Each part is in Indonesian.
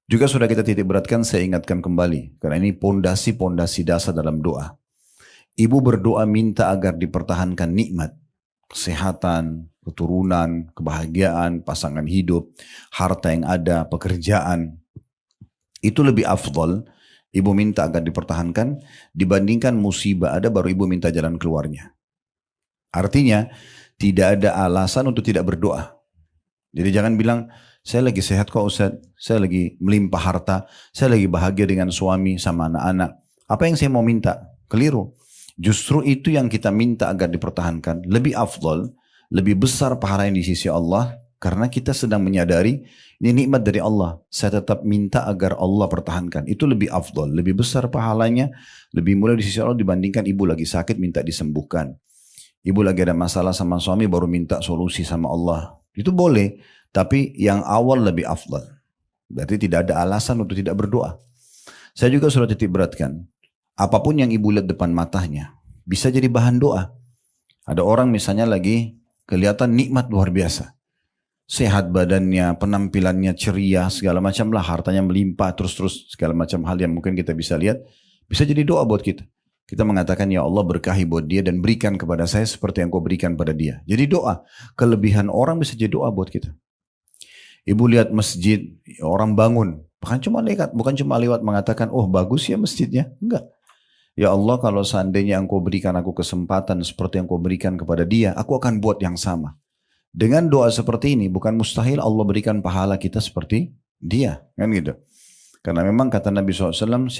Juga sudah kita titik beratkan, saya ingatkan kembali. Karena ini pondasi-pondasi dasar dalam doa. Ibu berdoa minta agar dipertahankan nikmat, kesehatan, keturunan, kebahagiaan, pasangan hidup, harta yang ada, pekerjaan. Itu lebih afdol, ibu minta agar dipertahankan, dibandingkan musibah ada baru ibu minta jalan keluarnya. Artinya, tidak ada alasan untuk tidak berdoa. Jadi jangan bilang, saya lagi sehat kok Ustaz, saya lagi melimpah harta, saya lagi bahagia dengan suami sama anak-anak. Apa yang saya mau minta? Keliru. Justru itu yang kita minta agar dipertahankan, lebih afdol, lebih besar pahalanya di sisi Allah, karena kita sedang menyadari, ini nikmat dari Allah, saya tetap minta agar Allah pertahankan. Itu lebih afdol, lebih besar pahalanya, lebih mulia di sisi Allah dibandingkan ibu lagi sakit minta disembuhkan. Ibu lagi ada masalah sama suami baru minta solusi sama Allah. Itu boleh, tapi yang awal lebih afdal. Berarti tidak ada alasan untuk tidak berdoa. Saya juga sudah titik beratkan. Apapun yang ibu lihat depan matanya, bisa jadi bahan doa. Ada orang misalnya lagi kelihatan nikmat luar biasa. Sehat badannya, penampilannya ceria, segala macam lah, hartanya melimpah, terus-terus segala macam hal yang mungkin kita bisa lihat. Bisa jadi doa buat kita. Kita mengatakan, ya Allah berkahi buat dia dan berikan kepada saya seperti yang kau berikan pada dia. Jadi doa, kelebihan orang bisa jadi doa buat kita. Ibu lihat masjid, orang bangun. Bukan cuma lewat mengatakan, oh bagus ya masjidnya. Enggak. Ya Allah kalau seandainya engkau berikan aku kesempatan seperti yang kau berikan kepada dia, aku akan buat yang sama. Dengan doa seperti ini, bukan mustahil Allah berikan pahala kita seperti dia. Kan gitu. Karena memang kata Nabi SAW,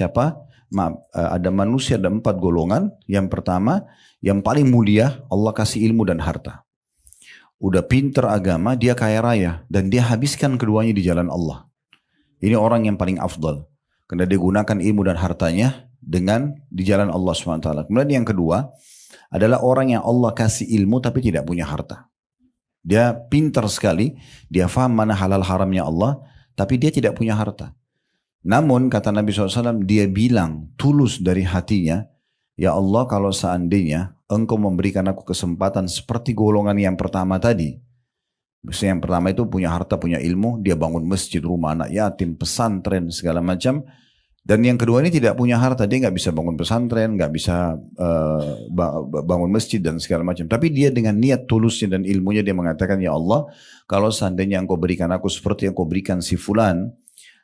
ada manusia, ada 4 golongan. Yang pertama, yang paling mulia, Allah kasih ilmu dan harta. Udah pinter agama, dia kaya raya. Dan dia habiskan keduanya di jalan Allah. Ini orang yang paling afdal. Karena dia gunakan ilmu dan hartanya dengan di jalan Allah SWT. Kemudian yang kedua, adalah orang yang Allah kasih ilmu tapi tidak punya harta. Dia pinter sekali, dia faham mana halal haramnya Allah, tapi dia tidak punya harta. Namun kata Nabi SAW, dia bilang tulus dari hatinya, ya Allah kalau seandainya engkau memberikan aku kesempatan seperti golongan yang pertama tadi. Misalnya yang pertama itu punya harta, punya ilmu, dia bangun masjid, rumah anak yatim, pesantren, segala macam. Dan yang kedua ini tidak punya harta, dia nggak bisa bangun pesantren, nggak bisa bangun masjid dan segala macam. Tapi dia dengan niat tulusnya dan ilmunya dia mengatakan, ya Allah kalau seandainya engkau berikan aku seperti yang kau berikan si fulan,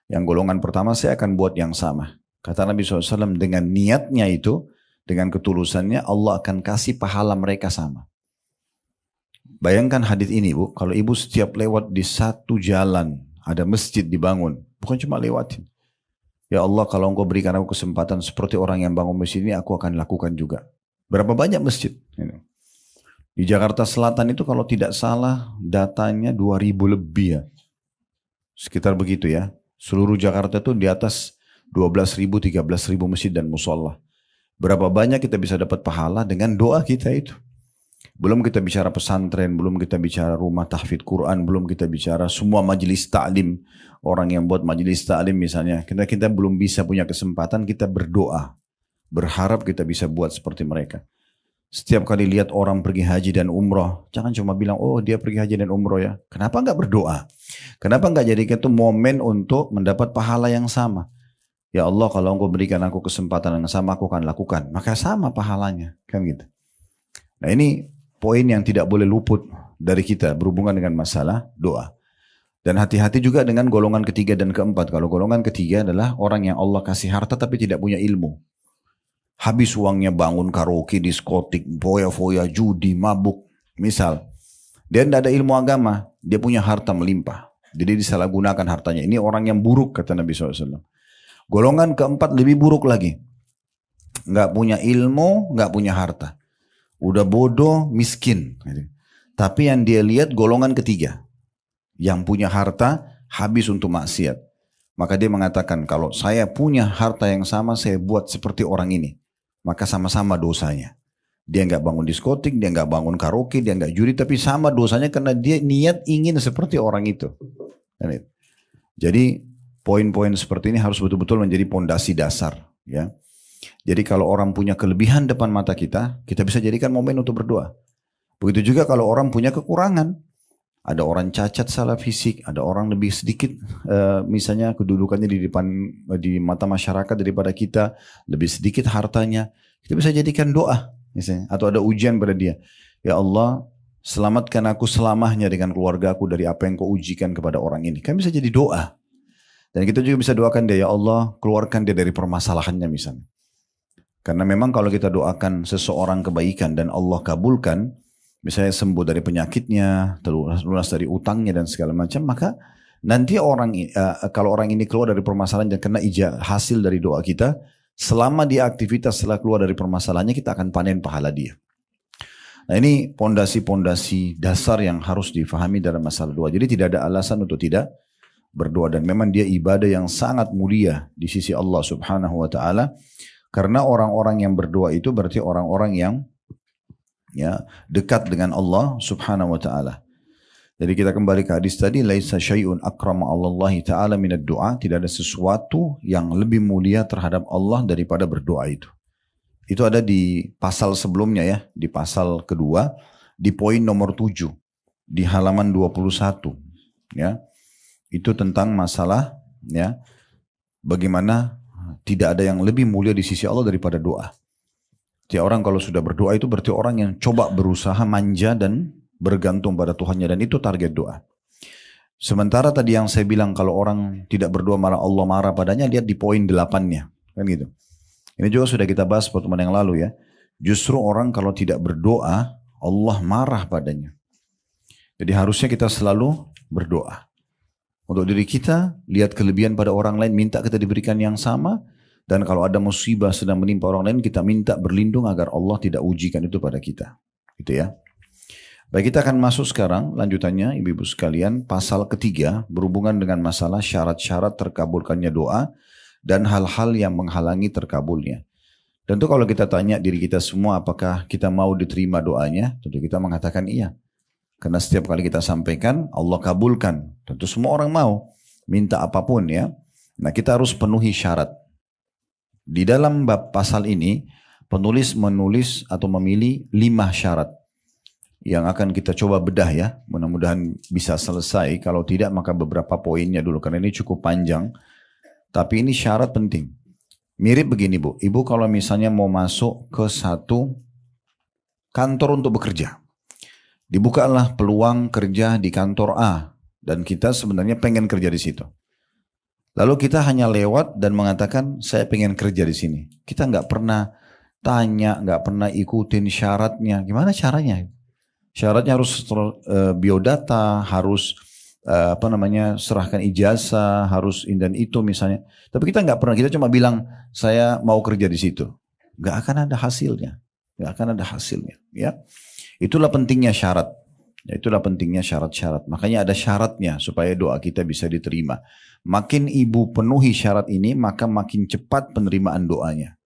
yang golongan pertama saya akan buat yang sama. Kata Nabi SAW dengan niatnya itu, dengan ketulusannya Allah akan kasih pahala mereka sama. Bayangkan hadis ini bu, kalau ibu setiap lewat di satu jalan, ada masjid dibangun, bukan cuma lewatin. Ya Allah kalau engkau berikan aku kesempatan seperti orang yang bangun masjid ini, aku akan lakukan juga. Berapa banyak masjid? Di Jakarta Selatan itu kalau tidak salah datanya 2000 lebih ya. Sekitar begitu ya. Seluruh Jakarta itu di atas 12.000, 13.000 masjid dan musola. Berapa banyak kita bisa dapat pahala dengan doa kita itu. Belum kita bicara pesantren, belum kita bicara rumah tahfidz Quran, belum kita bicara semua majelis ta'lim. Orang yang buat majelis ta'lim misalnya, kita belum bisa punya kesempatan, kita berdoa. Berharap kita bisa buat seperti mereka. Setiap kali lihat orang pergi haji dan umroh, jangan cuma bilang, oh dia pergi haji dan umroh ya. Kenapa enggak berdoa? Kenapa enggak jadikan itu momen untuk mendapat pahala yang sama? Ya Allah kalau engkau berikan aku kesempatan yang sama, aku akan lakukan. Maka sama pahalanya. Kan gitu. Nah ini poin yang tidak boleh luput dari kita berhubungan dengan masalah doa. Dan hati-hati juga dengan golongan ketiga dan keempat. Kalau golongan ketiga adalah orang yang Allah kasih harta tapi tidak punya ilmu. Habis uangnya bangun karaoke, diskotik, foya-foya, judi, mabuk. Misal, dia tidak ada ilmu agama, dia punya harta melimpah. Jadi disalahgunakan hartanya. Ini orang yang buruk kata Nabi SAW. Golongan keempat lebih buruk lagi. Nggak punya ilmu, nggak punya harta. Udah bodoh, miskin. Tapi yang dia lihat golongan ketiga. Yang punya harta habis untuk maksiat. Maka dia mengatakan kalau saya punya harta yang sama saya buat seperti orang ini. Maka sama-sama dosanya. Dia nggak bangun diskotik, dia nggak bangun karaoke, dia nggak judi. Tapi sama dosanya karena dia niat ingin seperti orang itu. Jadi poin-poin seperti ini harus betul-betul menjadi pondasi dasar. Ya. Jadi kalau orang punya kelebihan depan mata kita bisa jadikan momen untuk berdoa. Begitu juga kalau orang punya kekurangan. Ada orang cacat salah fisik, ada orang lebih sedikit misalnya kedudukannya di depan di mata masyarakat daripada kita, lebih sedikit hartanya. Kita bisa jadikan doa misalnya, atau ada ujian pada dia. Ya Allah, selamatkan aku selamanya dengan keluarga aku dari apa yang kau ujikan kepada orang ini. Kan bisa jadi doa. Dan kita juga bisa doakan dia, ya Allah, keluarkan dia dari permasalahannya misalnya. Karena memang kalau kita doakan seseorang kebaikan dan Allah kabulkan, misalnya sembuh dari penyakitnya, lunas dari utangnya dan segala macam, maka nanti kalau orang ini keluar dari permasalahan dan kena hasil dari doa kita, selama dia aktivitas setelah keluar dari permasalahannya, kita akan panen pahala dia. Nah ini pondasi-pondasi dasar yang harus difahami dalam masalah doa. Jadi tidak ada alasan untuk tidak berdoa, dan memang dia ibadah yang sangat mulia di sisi Allah Subhanahu wa taala. Karena orang-orang yang berdoa itu berarti orang-orang yang dekat dengan Allah Subhanahu wa taala. Jadi kita kembali ke hadis tadi, laisa syai'un akrama Allah taala minad du'a, tidak ada sesuatu yang lebih mulia terhadap Allah daripada berdoa itu. Itu ada di pasal sebelumnya ya, di pasal kedua, di poin nomor 7, di halaman 21 ya. Itu tentang masalah ya, bagaimana tidak ada yang lebih mulia di sisi Allah daripada doa. Setiap orang kalau sudah berdoa itu berarti orang yang coba berusaha manja dan bergantung pada Tuhannya, dan itu target doa. Sementara tadi yang saya bilang kalau orang tidak berdoa malah Allah marah padanya, lihat di poin 8-nya. Kan gitu. Ini juga sudah kita bahas pertemuan yang lalu ya. Justru orang kalau tidak berdoa, Allah marah padanya. Jadi harusnya kita selalu berdoa. Untuk diri kita, lihat kelebihan pada orang lain, minta kita diberikan yang sama. Dan kalau ada musibah sedang menimpa orang lain, kita minta berlindung agar Allah tidak ujikan itu pada kita. Gitu ya. Baik, kita akan masuk sekarang lanjutannya ibu-ibu sekalian, pasal ketiga berhubungan dengan masalah syarat-syarat terkabulkannya doa dan hal-hal yang menghalangi terkabulnya. Tentu kalau kita tanya diri kita semua apakah kita mau diterima doanya, tentu kita mengatakan iya. Karena setiap kali kita sampaikan Allah kabulkan. Tentu semua orang mau minta apapun ya. Nah kita harus penuhi syarat. Di dalam bab pasal ini, penulis menulis atau memilih 5 syarat yang akan kita coba bedah ya. Mudah-mudahan bisa selesai. Kalau tidak maka beberapa poinnya dulu, karena ini cukup panjang. Tapi ini syarat penting. Mirip begini Bu, Ibu kalau misalnya mau masuk ke satu kantor untuk bekerja. Dibukalah peluang kerja di kantor A, dan kita sebenarnya pengen kerja di situ. Lalu kita hanya lewat dan mengatakan saya pengen kerja di sini. Kita nggak pernah tanya, nggak pernah ikutin syaratnya. Gimana caranya? Syaratnya harus biodata, harus serahkan ijazah, harus ini dan itu misalnya. Tapi kita nggak pernah. Kita cuma bilang saya mau kerja di situ. Nggak akan ada hasilnya. Nggak akan ada hasilnya. Ya, itulah pentingnya syarat. Itulah pentingnya syarat-syarat. Makanya ada syaratnya supaya doa kita bisa diterima. Makin ibu penuhi syarat ini, maka makin cepat penerimaan doanya.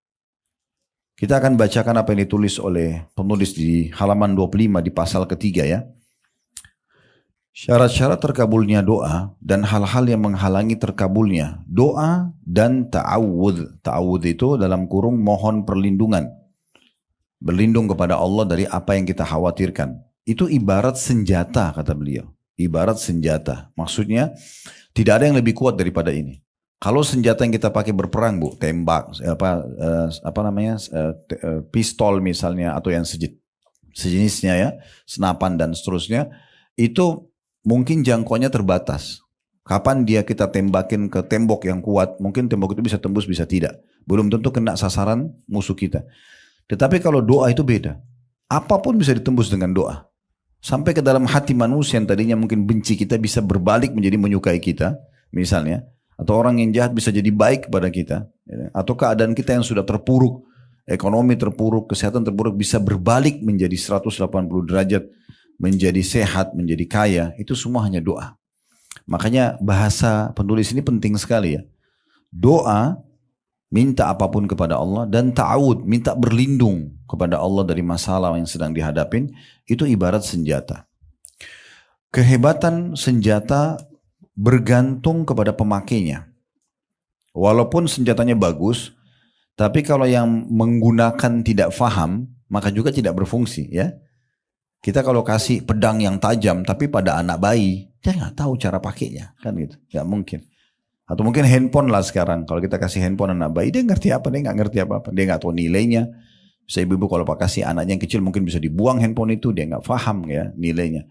Kita akan bacakan apa yang ditulis oleh penulis di halaman 25 di pasal ketiga ya. Syarat-syarat terkabulnya doa dan hal-hal yang menghalangi terkabulnya doa dan ta'awudz. Ta'awudz itu dalam kurung mohon perlindungan. Berlindung kepada Allah dari apa yang kita khawatirkan. Itu ibarat senjata kata beliau. Ibarat senjata. Maksudnya tidak ada yang lebih kuat daripada ini. Kalau senjata yang kita pakai berperang Bu, tembak, pistol misalnya atau yang sejenisnya ya, senapan dan seterusnya, itu mungkin jangkauannya terbatas. Kapan dia kita tembakin ke tembok yang kuat, mungkin tembok itu bisa tembus, bisa tidak. Belum tentu kena sasaran musuh kita. Tetapi kalau doa itu beda. Apapun bisa ditembus dengan doa. Sampai ke dalam hati manusia yang tadinya mungkin benci kita bisa berbalik menjadi menyukai kita. Misalnya. Atau orang yang jahat bisa jadi baik kepada kita. Atau keadaan kita yang sudah terpuruk. Ekonomi terpuruk, kesehatan terpuruk bisa berbalik menjadi 180 derajat. Menjadi sehat, menjadi kaya. Itu semua hanya doa. Makanya bahasa penulis ini penting sekali ya. Doa, minta apapun kepada Allah, dan ta'awud, minta berlindung kepada Allah dari masalah yang sedang dihadapin, itu ibarat senjata. Kehebatan senjata bergantung kepada pemakainya. Walaupun senjatanya bagus, tapi kalau yang menggunakan tidak faham, maka juga tidak berfungsi ya. Kita kalau kasih pedang yang tajam tapi pada anak bayi, dia nggak tahu cara pakainya, kan gitu, nggak mungkin. Atau mungkin handphone lah sekarang, kalau kita kasih handphone anak bayi, dia ngerti apa? Dia nggak ngerti apa-apa, dia nggak tahu nilainya. Bisa ibu-ibu kalau kasih anaknya yang kecil mungkin bisa dibuang handphone itu, dia nggak paham ya nilainya.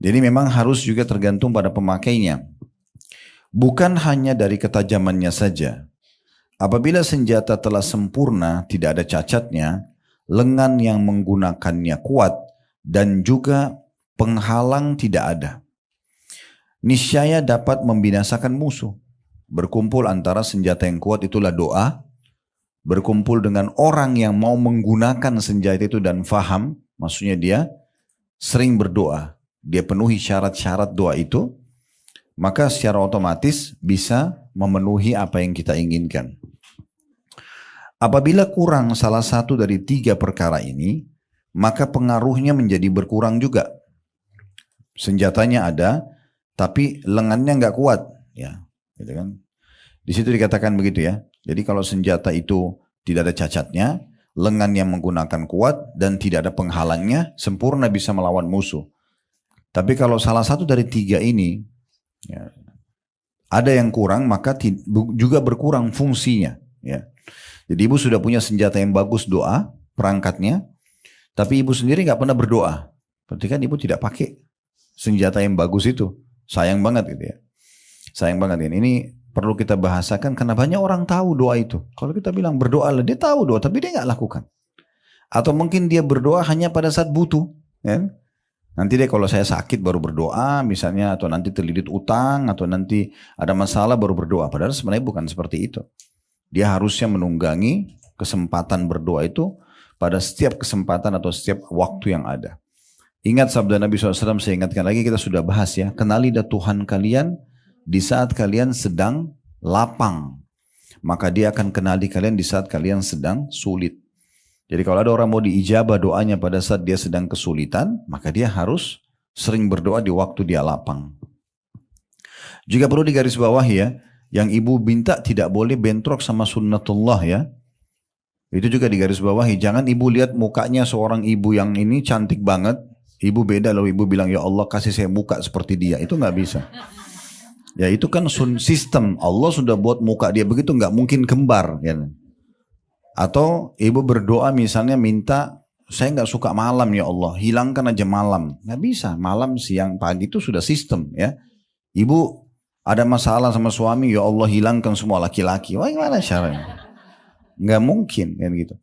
Jadi memang harus juga tergantung pada pemakainya. Bukan hanya dari ketajamannya saja. Apabila senjata telah sempurna, tidak ada cacatnya, lengan yang menggunakannya kuat, dan juga penghalang tidak ada, niscaya dapat membinasakan musuh. Berkumpul antara senjata yang kuat itulah doa, berkumpul dengan orang yang mau menggunakan senjata itu dan faham, maksudnya dia sering berdoa, dia penuhi syarat-syarat doa itu, maka secara otomatis bisa memenuhi apa yang kita inginkan. Apabila kurang salah satu dari 3 perkara ini, maka pengaruhnya menjadi berkurang juga. Senjatanya ada, tapi lengannya nggak kuat, ya, gitu kan? Di situ dikatakan begitu ya. Jadi kalau senjata itu tidak ada cacatnya, lengan yang menggunakan kuat dan tidak ada penghalangnya, sempurna bisa melawan musuh. Tapi kalau salah satu dari 3 ini ya, ada yang kurang, maka juga berkurang fungsinya. Ya. Jadi ibu sudah punya senjata yang bagus doa, perangkatnya, tapi ibu sendiri nggak pernah berdoa. Berarti kan ibu tidak pakai senjata yang bagus itu. Sayang banget gitu ya. Sayang banget ini. Ini perlu kita bahasakan karena banyak orang tahu doa itu. Kalau kita bilang berdoa lah, dia tahu doa tapi dia nggak lakukan. Atau mungkin dia berdoa hanya pada saat butuh. Ya. Nanti deh kalau saya sakit baru berdoa misalnya, atau nanti terlilit utang, atau nanti ada masalah baru berdoa. Padahal sebenarnya bukan seperti itu. Dia harusnya menunggangi kesempatan berdoa itu pada setiap kesempatan atau setiap waktu yang ada. Ingat sabda Nabi SAW, saya ingatkan lagi, kita sudah bahas ya. Kenali dah Tuhan kalian di saat kalian sedang lapang. Maka dia akan kenali kalian di saat kalian sedang sulit. Jadi kalau ada orang mau diijabah doanya pada saat dia sedang kesulitan, maka dia harus sering berdoa di waktu dia lapang. Juga perlu digarisbawahi ya, yang ibu minta tidak boleh bentrok sama sunnatullah ya. Itu juga digarisbawahi. Jangan ibu lihat mukanya seorang ibu yang ini cantik banget, ibu beda lalu ibu bilang ya Allah kasih saya muka seperti dia. Itu nggak bisa. Ya itu kan sistem Allah sudah buat muka dia begitu, nggak mungkin kembar. Ya. Atau ibu berdoa misalnya minta saya nggak suka malam ya Allah, hilangkan aja malam. Nggak bisa, malam, siang, pagi itu sudah sistem ya. Ibu ada masalah sama suami, ya Allah hilangkan semua laki-laki. Wah gimana caranya? Nggak mungkin kan gitu.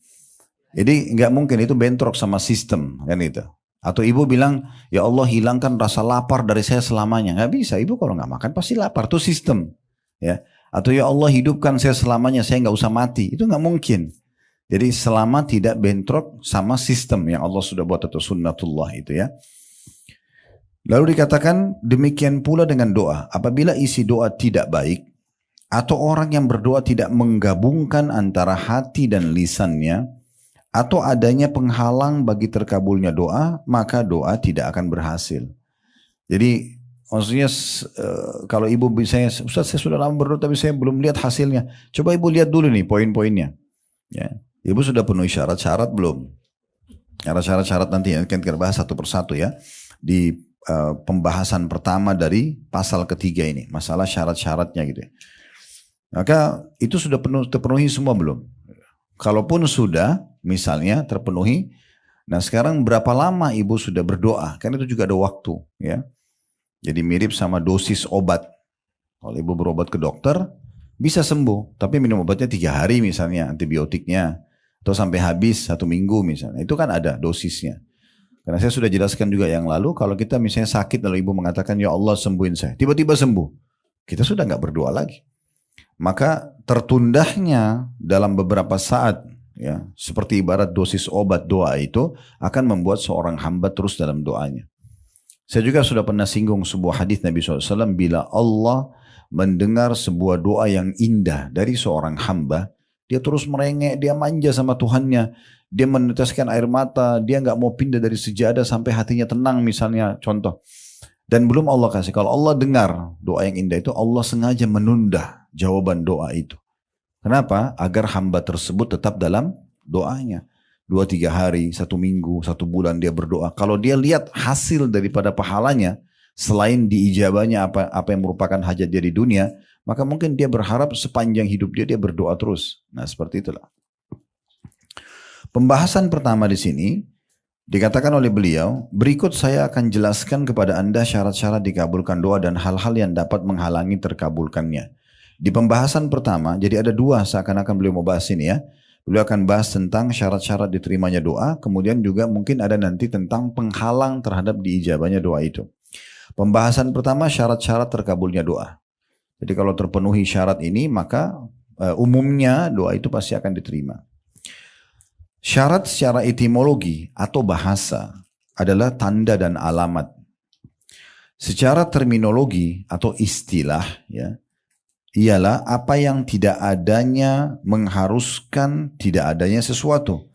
Jadi nggak mungkin, itu bentrok sama sistem kan itu. Atau ibu bilang, ya Allah hilangkan rasa lapar dari saya selamanya. Nggak bisa, ibu kalau nggak makan pasti lapar, itu sistem. Ya. Atau ya Allah hidupkan saya selamanya, saya nggak usah mati. Itu nggak mungkin. Jadi selama tidak bentrok sama sistem yang Allah sudah buat atau sunnatullah itu ya. Lalu dikatakan demikian pula dengan doa. Apabila isi doa tidak baik, atau orang yang berdoa tidak menggabungkan antara hati dan lisannya, atau adanya penghalang bagi terkabulnya doa, maka doa tidak akan berhasil. Jadi maksudnya kalau ibu misalnya, Ustaz saya sudah lama berdoa tapi saya belum lihat hasilnya. Coba ibu lihat dulu nih poin-poinnya. Ya. Ibu sudah penuhi syarat-syarat belum? Syarat-syarat nanti akan kita bahas satu persatu ya. Di pembahasan pertama dari pasal ketiga ini. Masalah syarat-syaratnya gitu ya. Maka itu sudah terpenuhi semua belum? Kalaupun sudah misalnya terpenuhi, nah sekarang berapa lama ibu sudah berdoa? Kan itu juga ada waktu ya. Jadi mirip sama dosis obat. Kalau ibu berobat ke dokter bisa sembuh, tapi minum obatnya 3 hari misalnya antibiotiknya, atau sampai habis 1 minggu misalnya. Itu kan ada dosisnya. Karena saya sudah jelaskan juga yang lalu, kalau kita misalnya sakit lalu ibu mengatakan ya Allah sembuhin saya, tiba-tiba sembuh, kita sudah nggak berdoa lagi. Maka tertundahnya dalam beberapa saat ya, seperti ibarat dosis obat doa itu akan membuat seorang hamba terus dalam doanya. Saya juga sudah pernah singgung sebuah hadis Nabi SAW, bila Allah mendengar sebuah doa yang indah dari seorang hamba, dia terus merengek, dia manja sama Tuhannya, dia meneteskan air mata, dia nggak mau pindah dari sejadah sampai hatinya tenang misalnya contoh. Dan belum Allah kasih, kalau Allah dengar doa yang indah itu, Allah sengaja menunda jawaban doa itu. Kenapa? Agar hamba tersebut tetap dalam doanya. 2-3 hari, 1 minggu, 1 bulan dia berdoa. Kalau dia lihat hasil daripada pahalanya, selain diijabahnya apa yang merupakan hajat dia di dunia, maka mungkin dia berharap sepanjang hidup dia berdoa terus. Nah seperti itulah. Pembahasan pertama di sini, dikatakan oleh beliau, berikut saya akan jelaskan kepada Anda syarat-syarat dikabulkan doa dan hal-hal yang dapat menghalangi terkabulkannya. Di pembahasan pertama, jadi ada 2 seakan-akan beliau mau bahas ini ya. Beliau akan bahas tentang syarat-syarat diterimanya doa, kemudian juga mungkin ada nanti tentang penghalang terhadap diijabahnya doa itu. Pembahasan pertama, syarat-syarat terkabulnya doa. Jadi kalau terpenuhi syarat ini, maka umumnya doa itu pasti akan diterima. Syarat secara etimologi atau bahasa adalah tanda dan alamat. Secara terminologi atau istilah ya, ialah apa yang tidak adanya mengharuskan tidak adanya sesuatu.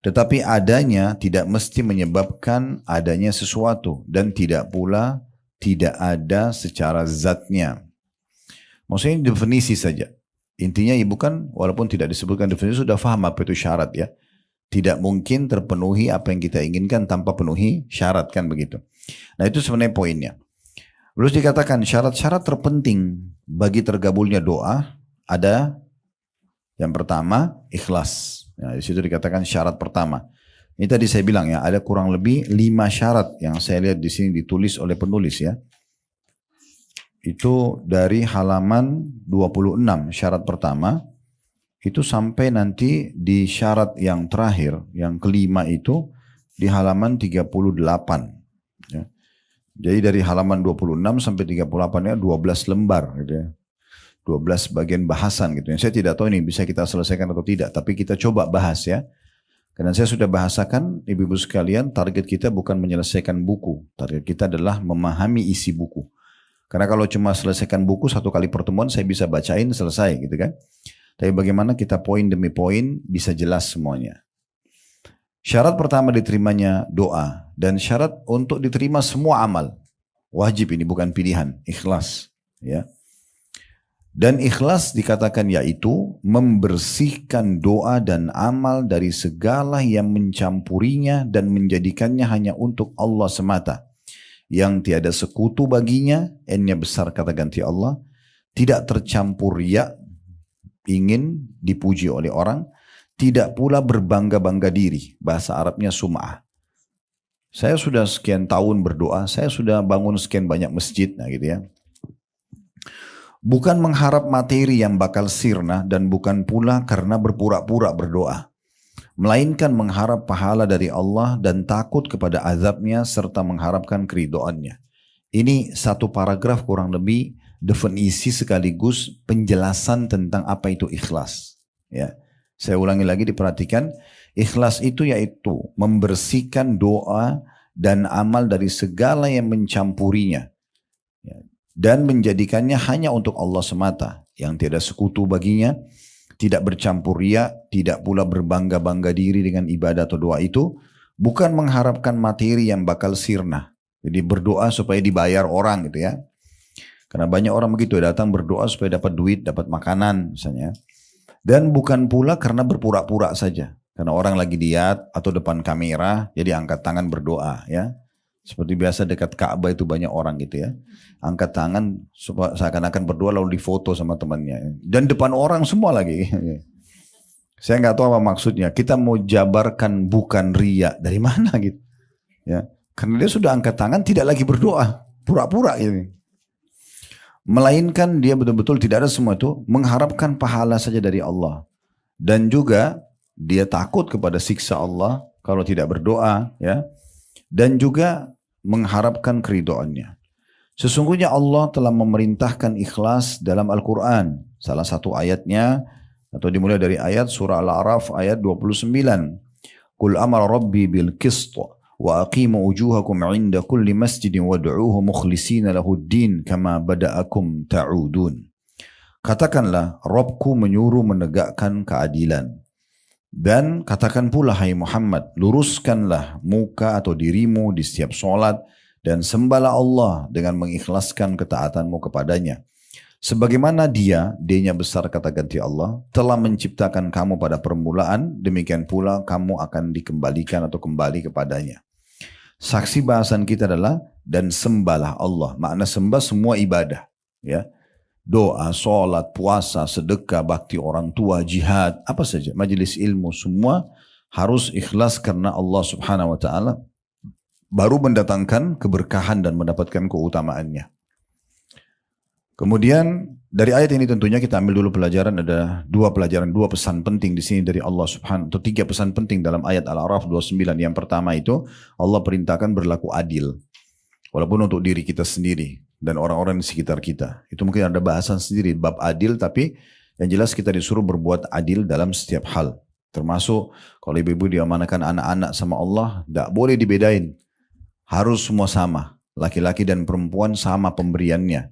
Tetapi adanya tidak mesti menyebabkan adanya sesuatu. Dan tidak pula tidak ada secara zatnya. Maksudnya definisi saja. Intinya ibu kan walaupun tidak disebutkan definisi sudah paham apa itu syarat ya. Tidak mungkin terpenuhi apa yang kita inginkan tanpa penuhi syarat kan begitu. Nah itu sebenarnya poinnya. Terus dikatakan syarat-syarat terpenting bagi tergabulnya doa ada yang pertama ikhlas. Nah, di situ dikatakan syarat pertama. Ini tadi saya bilang ya ada kurang lebih 5 syarat yang saya lihat di sini ditulis oleh penulis ya. Itu dari halaman 26 syarat pertama itu sampai nanti di syarat yang terakhir yang kelima itu di halaman 38 ya. Jadi dari halaman 26 sampai 38 ya 12 lembar gitu ya. 12 bagian bahasan gitu ya. Saya tidak tahu ini bisa kita selesaikan atau tidak, tapi kita coba bahas ya. Karena saya sudah bahasakan ibu-ibu sekalian, target kita bukan menyelesaikan buku. Target kita adalah memahami isi buku. Karena kalau cuma selesaikan buku 1 kali pertemuan saya bisa bacain selesai gitu kan. Tapi bagaimana kita poin demi poin bisa jelas semuanya. Syarat pertama diterimanya doa dan syarat untuk diterima semua amal. Wajib ini bukan pilihan, ikhlas ya. Dan ikhlas dikatakan yaitu membersihkan doa dan amal dari segala yang mencampurinya dan menjadikannya hanya untuk Allah semata. Yang tiada sekutu baginya, n-nya besar kata ganti Allah, tidak tercampur riya, ingin dipuji oleh orang, tidak pula berbangga-bangga diri. Bahasa Arabnya sum'ah. Saya sudah sekian tahun berdoa, saya sudah bangun sekian banyak masjid, nah gitu ya. Bukan mengharap materi yang bakal sirna dan bukan pula karena berpura-pura berdoa. Melainkan mengharap pahala dari Allah dan takut kepada azabnya serta mengharapkan keridhaannya. Ini 1 paragraf kurang lebih definisi sekaligus penjelasan tentang apa itu ikhlas. Ya. Saya ulangi lagi diperhatikan, ikhlas itu yaitu membersihkan doa dan amal dari segala yang mencampurinya. Dan menjadikannya hanya untuk Allah semata, yang tiada sekutu baginya, tidak bercampur riya, tidak pula berbangga-bangga diri dengan ibadah atau doa itu, bukan mengharapkan materi yang bakal sirna. Jadi berdoa supaya dibayar orang gitu ya. Karena banyak orang begitu datang berdoa supaya dapat duit, dapat makanan misalnya. Dan bukan pula karena berpura-pura saja. Karena orang lagi diat atau depan kamera, jadi angkat tangan berdoa ya. Seperti biasa dekat Ka'bah itu banyak orang gitu ya. Angkat tangan seakan-akan berdoa lalu difoto sama temannya. Dan depan orang semua lagi. Saya nggak tahu apa maksudnya. Kita mau jabarkan bukan riya. Dari mana gitu. Ya. Karena dia sudah angkat tangan tidak lagi berdoa. Pura-pura gitu. Melainkan dia betul-betul tidak ada semua itu mengharapkan pahala saja dari Allah. Dan juga dia takut kepada siksa Allah kalau tidak berdoa ya. Dan juga mengharapkan keridhaannya. Sesungguhnya Allah telah memerintahkan ikhlas dalam Al-Quran. Salah satu ayatnya atau dimulai dari ayat surah Al-A'raf ayat 29. Qul amara rabbi bil qist wa aqimu wujuhakum 'inda kulli masjidin wad'uuhu mukhlishina lahud-din kama bada'akum ta'udun. Katakanlah, Rabbku menyuruh menegakkan keadilan. Dan katakan pula, hai Muhammad, luruskanlah muka atau dirimu di setiap sholat dan sembahlah Allah dengan mengikhlaskan ketaatanmu kepadanya. Sebagaimana dia-nya besar kata ganti Allah, telah menciptakan kamu pada permulaan, demikian pula kamu akan dikembalikan atau kembali kepadanya. Saksi bahasan kita adalah, dan sembahlah Allah. Makna sembah semua ibadah. Ya, doa, sholat, puasa, sedekah, bakti orang tua, jihad, apa saja, majelis ilmu, semua harus ikhlas karena Allah subhanahu wa ta'ala, baru mendatangkan keberkahan dan mendapatkan keutamaannya. Kemudian dari ayat ini tentunya kita ambil dulu pelajaran, ada dua pesan penting di sini dari Allah subhanahu, atau tiga pesan penting dalam ayat Al-A'raf 29. Yang pertama itu Allah perintahkan berlaku adil, walaupun untuk diri kita sendiri dan orang-orang di sekitar kita. Itu mungkin ada bahasan sendiri bab adil, tapi yang jelas kita disuruh berbuat adil dalam setiap hal. Termasuk kalau ibu-ibu diamanahkan anak-anak sama Allah, tidak boleh dibedain, harus semua sama, laki-laki dan perempuan sama pemberiannya.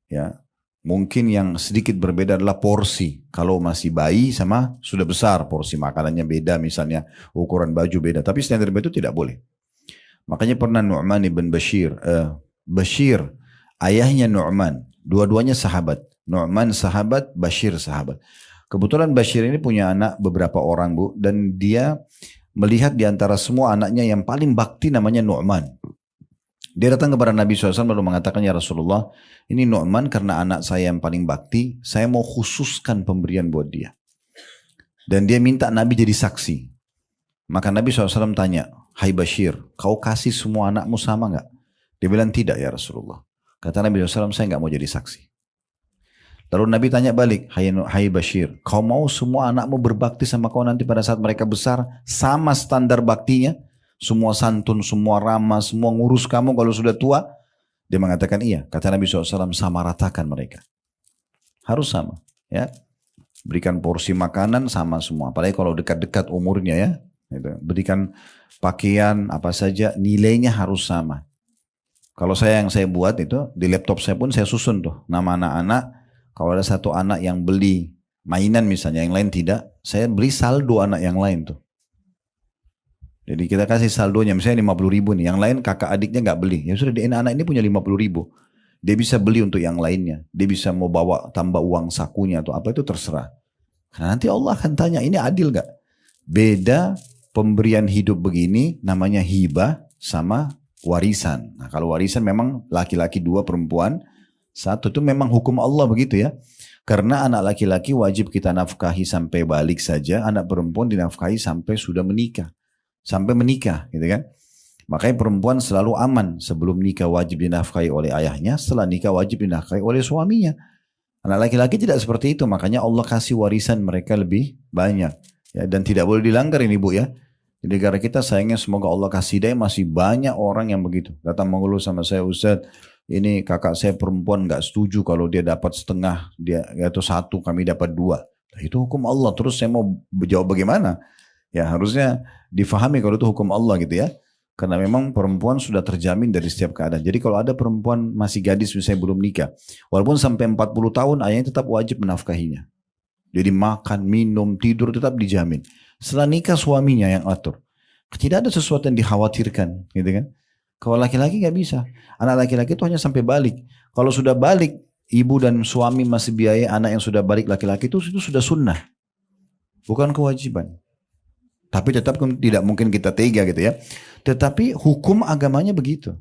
Ya, mungkin yang sedikit berbeda adalah porsi. Kalau masih bayi sama sudah besar, porsi makanannya beda, misalnya ukuran baju beda. Tapi standar itu tidak boleh. Makanya pernah Nu'man ibn Bashir, ayahnya Nu'man, dua-duanya sahabat. Nu'man sahabat, Bashir sahabat. Kebetulan Bashir ini punya anak beberapa orang, Bu, dan dia melihat di antara semua anaknya yang paling bakti namanya Nu'man. Dia datang kepada Nabi SAW lalu mengatakan, ya Rasulullah, ini Nu'man karena anak saya yang paling bakti, saya mau khususkan pemberian buat dia. Dan dia minta Nabi jadi saksi. Maka Nabi SAW tanya, hai Bashir, kau kasih semua anakmu sama enggak? Dia bilang tidak ya Rasulullah. Kata Nabi SAW, saya enggak mau jadi saksi. Lalu Nabi tanya balik, hai Bashir, kau mau semua anakmu berbakti sama kau nanti pada saat mereka besar, sama standar baktinya? Semua santun, semua ramah, semua ngurus kamu kalau sudah tua? Dia mengatakan iya. Kata Nabi SAW, sama ratakan mereka. Harus sama. Ya, berikan porsi makanan sama semua. Apalagi kalau dekat-dekat umurnya ya. Berikan pakaian apa saja, nilainya harus sama. Kalau yang saya buat itu, di laptop saya pun saya susun tuh. Nama anak-anak, kalau ada satu anak yang beli mainan misalnya, yang lain tidak, saya beli saldo anak yang lain tuh. Jadi kita kasih saldonya, misalnya 50 ribu nih, yang lain kakak adiknya nggak beli. Ya sudah, anak ini punya 50 ribu. Dia bisa beli untuk yang lainnya. Dia bisa mau bawa tambah uang sakunya atau apa, itu terserah. Karena nanti Allah akan tanya, ini adil nggak? Beda pemberian hidup begini, namanya hibah sama warisan. Nah kalau warisan memang laki-laki 2, perempuan 1, itu memang hukum Allah begitu ya. Karena anak laki-laki wajib kita nafkahi sampai balik saja, anak perempuan dinafkahi sampai sudah menikah. Sampai menikah gitu kan. Makanya perempuan selalu aman, sebelum nikah wajib dinafkahi oleh ayahnya, setelah nikah wajib dinafkahi oleh suaminya. Anak laki-laki tidak seperti itu, makanya Allah kasih warisan mereka lebih banyak ya, dan tidak boleh dilanggar ini Bu ya. Di negara kita sayangnya semoga Allah kasih hidayah, masih banyak orang yang begitu. Datang mengeluh sama saya, Ustaz, ini kakak saya perempuan gak setuju kalau dia dapat setengah, dia atau 1, kami dapat 2. Nah, itu hukum Allah. Terus saya mau jawab bagaimana? Ya harusnya difahami kalau itu hukum Allah gitu ya. Karena memang perempuan sudah terjamin dari setiap keadaan. Jadi kalau ada perempuan masih gadis misalnya belum nikah, walaupun sampai 40 tahun ayahnya tetap wajib menafkahinya. Jadi makan, minum, tidur tetap dijamin. Setelah nikah suaminya yang atur. Tidak ada sesuatu yang dikhawatirkan gitu kan. Kalau laki-laki gak bisa. Anak laki-laki itu hanya sampai balik. Kalau sudah balik, ibu dan suami masih biaya anak yang sudah balik laki-laki itu sudah sunnah. Bukan kewajiban. Tapi tetap tidak mungkin kita tega gitu ya. Tetapi hukum agamanya begitu.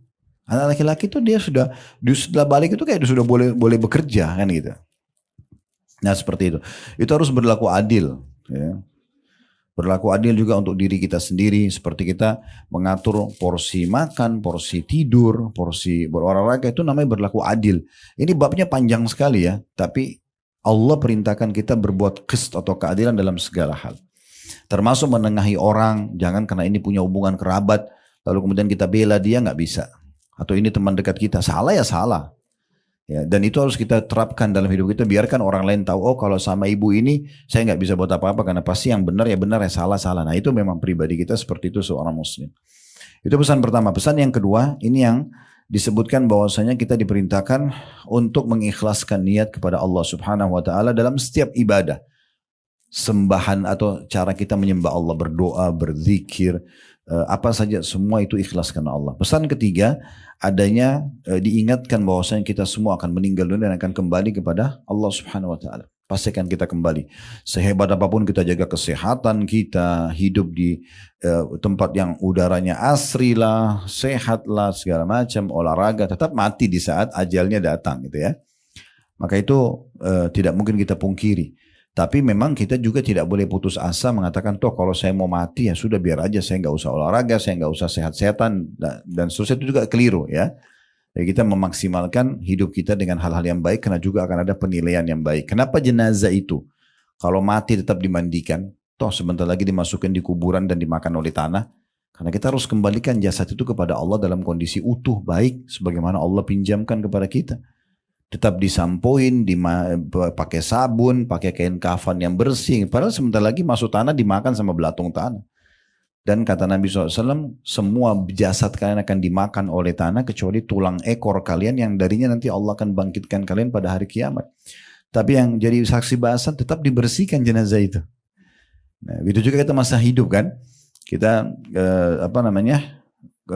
Anak laki-laki itu dia setelah balik itu kayak dia sudah boleh bekerja kan gitu. Nah seperti itu. Itu harus berlaku adil. Ya. Berlaku adil juga untuk diri kita sendiri. Seperti kita mengatur porsi makan, porsi tidur, porsi berolahraga, itu namanya berlaku adil. Ini babnya panjang sekali ya. Tapi Allah perintahkan kita berbuat qist atau keadilan dalam segala hal. Termasuk menengahi orang, jangan karena ini punya hubungan kerabat, lalu kemudian kita bela dia, nggak bisa. Atau ini teman dekat kita, salah ya salah. Ya, dan itu harus kita terapkan dalam hidup kita, biarkan orang lain tahu, oh kalau sama ibu ini saya nggak bisa buat apa-apa, karena pasti yang benar ya benar, ya salah. Nah itu memang pribadi kita seperti itu seorang muslim. Itu pesan pertama. Pesan yang kedua, ini yang disebutkan bahwasanya kita diperintahkan untuk mengikhlaskan niat kepada Allah subhanahu wa ta'ala dalam setiap ibadah. Sembahan atau cara kita menyembah Allah, berdoa, berzikir, apa saja semua itu ikhlas karena Allah. Pesan ketiga, adanya diingatkan bahwasanya kita semua akan meninggal dunia dan akan kembali kepada Allah Subhanahu wa taala. Pasti akan kita kembali. Sehebat apapun kita jaga kesehatan kita, hidup di tempat yang udaranya asri lah, sehat lah, segala macam, olahraga, tetap mati di saat ajalnya datang gitu ya. Maka itu tidak mungkin kita pungkiri. Tapi memang kita juga tidak boleh putus asa mengatakan, toh kalau saya mau mati ya sudah biar aja, saya nggak usah olahraga, saya nggak usah sehat-sehatan, dan seterusnya, itu juga keliru ya. Jadi kita memaksimalkan hidup kita dengan hal-hal yang baik karena juga akan ada penilaian yang baik. Kenapa jenazah itu kalau mati tetap dimandikan, toh sebentar lagi dimasukkan di kuburan dan dimakan oleh tanah? Karena kita harus kembalikan jasad itu kepada Allah dalam kondisi utuh, baik, sebagaimana Allah pinjamkan kepada kita. Tetap disampoin, pakai sabun, pakai kain kafan yang bersih. Padahal sebentar lagi masuk tanah dimakan sama belatung tanah. Dan kata Nabi SAW, semua jasad kalian akan dimakan oleh tanah kecuali tulang ekor kalian yang darinya nanti Allah akan bangkitkan kalian pada hari kiamat. Tapi yang jadi saksi bahasan tetap dibersihkan jenazah itu. Nah, itu juga kita masa hidup kan. Kita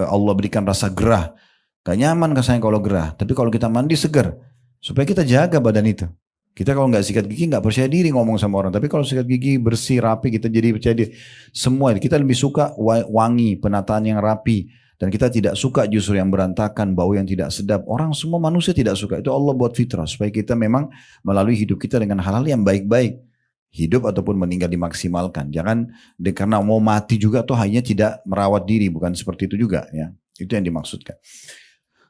Allah berikan rasa gerah. Gak nyaman rasanya kalau gerah. Tapi kalau kita mandi seger. Supaya kita jaga badan itu. Kita kalau nggak sikat gigi nggak percaya diri ngomong sama orang. Tapi kalau sikat gigi bersih, rapi, kita jadi percaya diri. Semua kita lebih suka wangi, penataan yang rapi. Dan kita tidak suka justru yang berantakan, bau yang tidak sedap. Orang semua manusia tidak suka. Itu Allah buat fitrah. Supaya kita memang melalui hidup kita dengan hal-hal yang baik-baik. Hidup ataupun meninggal dimaksimalkan. Jangan karena mau mati juga tuh hanya tidak merawat diri. Bukan seperti itu juga. Ya. Itu yang dimaksudkan.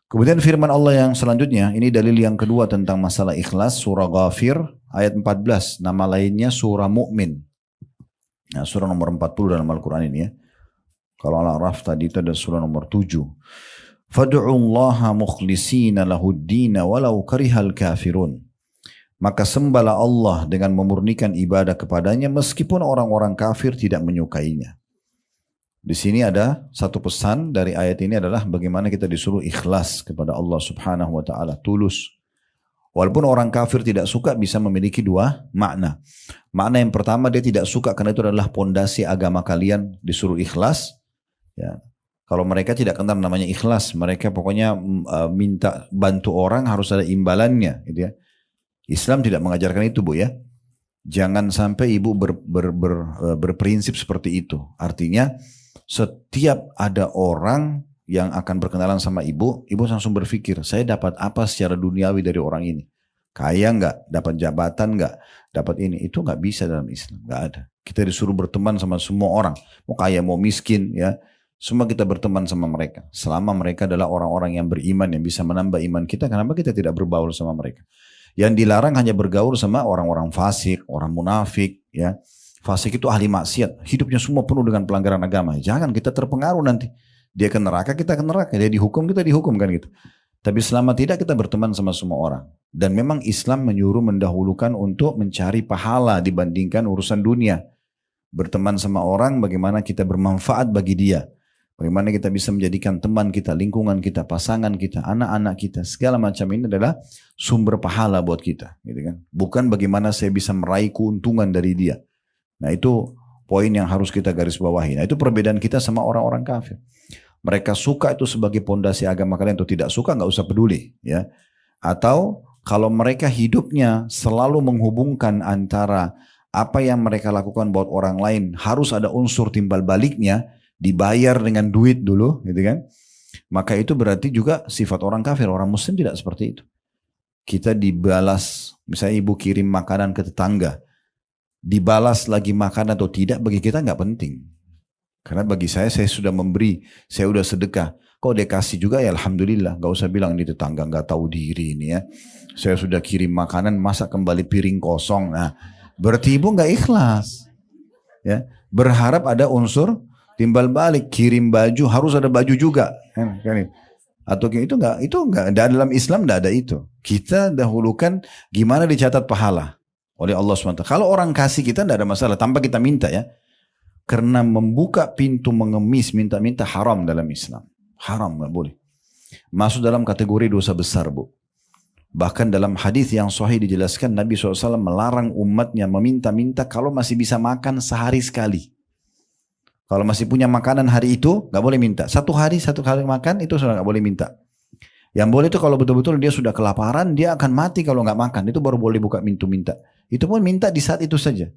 Kemudian firman Allah yang selanjutnya, ini dalil yang kedua tentang masalah ikhlas, surah Ghafir ayat 14, nama lainnya surah Mu'min. Nah, surah nomor 40 dalam Al-Quran ini ya. Kalau Al-A'raf tadi itu ada surah nomor 7. Fad'ullaha mukhlisina lahuddina walau karihal kafirun. Maka sembahlah Allah dengan memurnikan ibadah kepadanya meskipun orang-orang kafir tidak menyukainya. Di sini ada satu pesan dari ayat ini adalah bagaimana kita disuruh ikhlas kepada Allah Subhanahu wa taala, tulus. Walaupun orang kafir tidak suka bisa memiliki dua makna. Makna yang pertama, dia tidak suka karena itu adalah pondasi agama kalian, disuruh ikhlas. Ya. Kalau mereka tidak kenal namanya ikhlas, mereka pokoknya minta bantu orang harus ada imbalannya, gitu ya. Islam tidak mengajarkan itu, Bu ya. Jangan sampai ibu berprinsip seperti itu. Artinya setiap ada orang yang akan berkenalan sama ibu langsung berpikir, saya dapat apa secara duniawi dari orang ini? Kaya nggak? Dapat jabatan nggak? Dapat ini? Itu nggak bisa dalam Islam, nggak ada. Kita disuruh berteman sama semua orang, mau kaya mau miskin ya, semua kita berteman sama mereka. Selama mereka adalah orang-orang yang beriman yang bisa menambah iman kita, kenapa kita tidak berbaur sama mereka? Yang dilarang hanya bergaul sama orang-orang fasik, orang munafik ya. Fasik itu ahli maksiat, hidupnya semua penuh dengan pelanggaran agama. Jangan, kita terpengaruh nanti. Dia ke neraka, kita ke neraka. Dia dihukum, kita dihukum kan gitu. Tapi selama tidak, kita berteman sama semua orang. Dan memang Islam menyuruh mendahulukan untuk mencari pahala dibandingkan urusan dunia. Berteman sama orang, bagaimana kita bermanfaat bagi dia. Bagaimana kita bisa menjadikan teman kita, lingkungan kita, pasangan kita, anak-anak kita. Segala macam ini adalah sumber pahala buat kita. Gitu kan? Bukan bagaimana saya bisa meraih keuntungan dari dia. Nah itu poin yang harus kita garis bawahi. Nah itu perbedaan kita sama orang-orang kafir. Mereka suka itu sebagai pondasi agama kalian atau tidak suka, nggak usah peduli. Ya. Atau kalau mereka hidupnya selalu menghubungkan antara apa yang mereka lakukan buat orang lain, harus ada unsur timbal baliknya, dibayar dengan duit dulu, gitu kan? Maka itu berarti juga sifat orang kafir. Orang muslim tidak seperti itu. Kita dibalas, misalnya ibu kirim makanan ke tetangga, dibalas lagi makan atau tidak bagi kita nggak penting, karena bagi saya sudah memberi, saya sudah sedekah. Kok dia kasih juga ya alhamdulillah, nggak usah bilang ini tetangga nggak tahu diri ini ya. Saya sudah kirim makanan, masa kembali piring kosong. Nah berarti ibu nggak ikhlas ya. Berharap ada unsur timbal balik, kirim baju harus ada baju juga kan? Atau itu nggak dalam Islam, nggak ada itu. Kita dahulukan gimana dicatat pahala oleh Allah SWT. Kalau orang kasih kita tidak ada masalah tanpa kita minta ya. Karena membuka pintu mengemis, minta-minta haram dalam Islam. Haram, nggak boleh. Masuk dalam kategori dosa besar, Bu. Bahkan dalam hadis yang sahih dijelaskan Nabi SAW melarang umatnya meminta-minta kalau masih bisa makan sehari sekali. Kalau masih punya makanan hari itu, nggak boleh minta. Satu kali makan itu sudah nggak boleh minta. Yang boleh itu kalau betul-betul dia sudah kelaparan, dia akan mati kalau nggak makan. Itu baru boleh buka pintu minta. Itu pun minta di saat itu saja.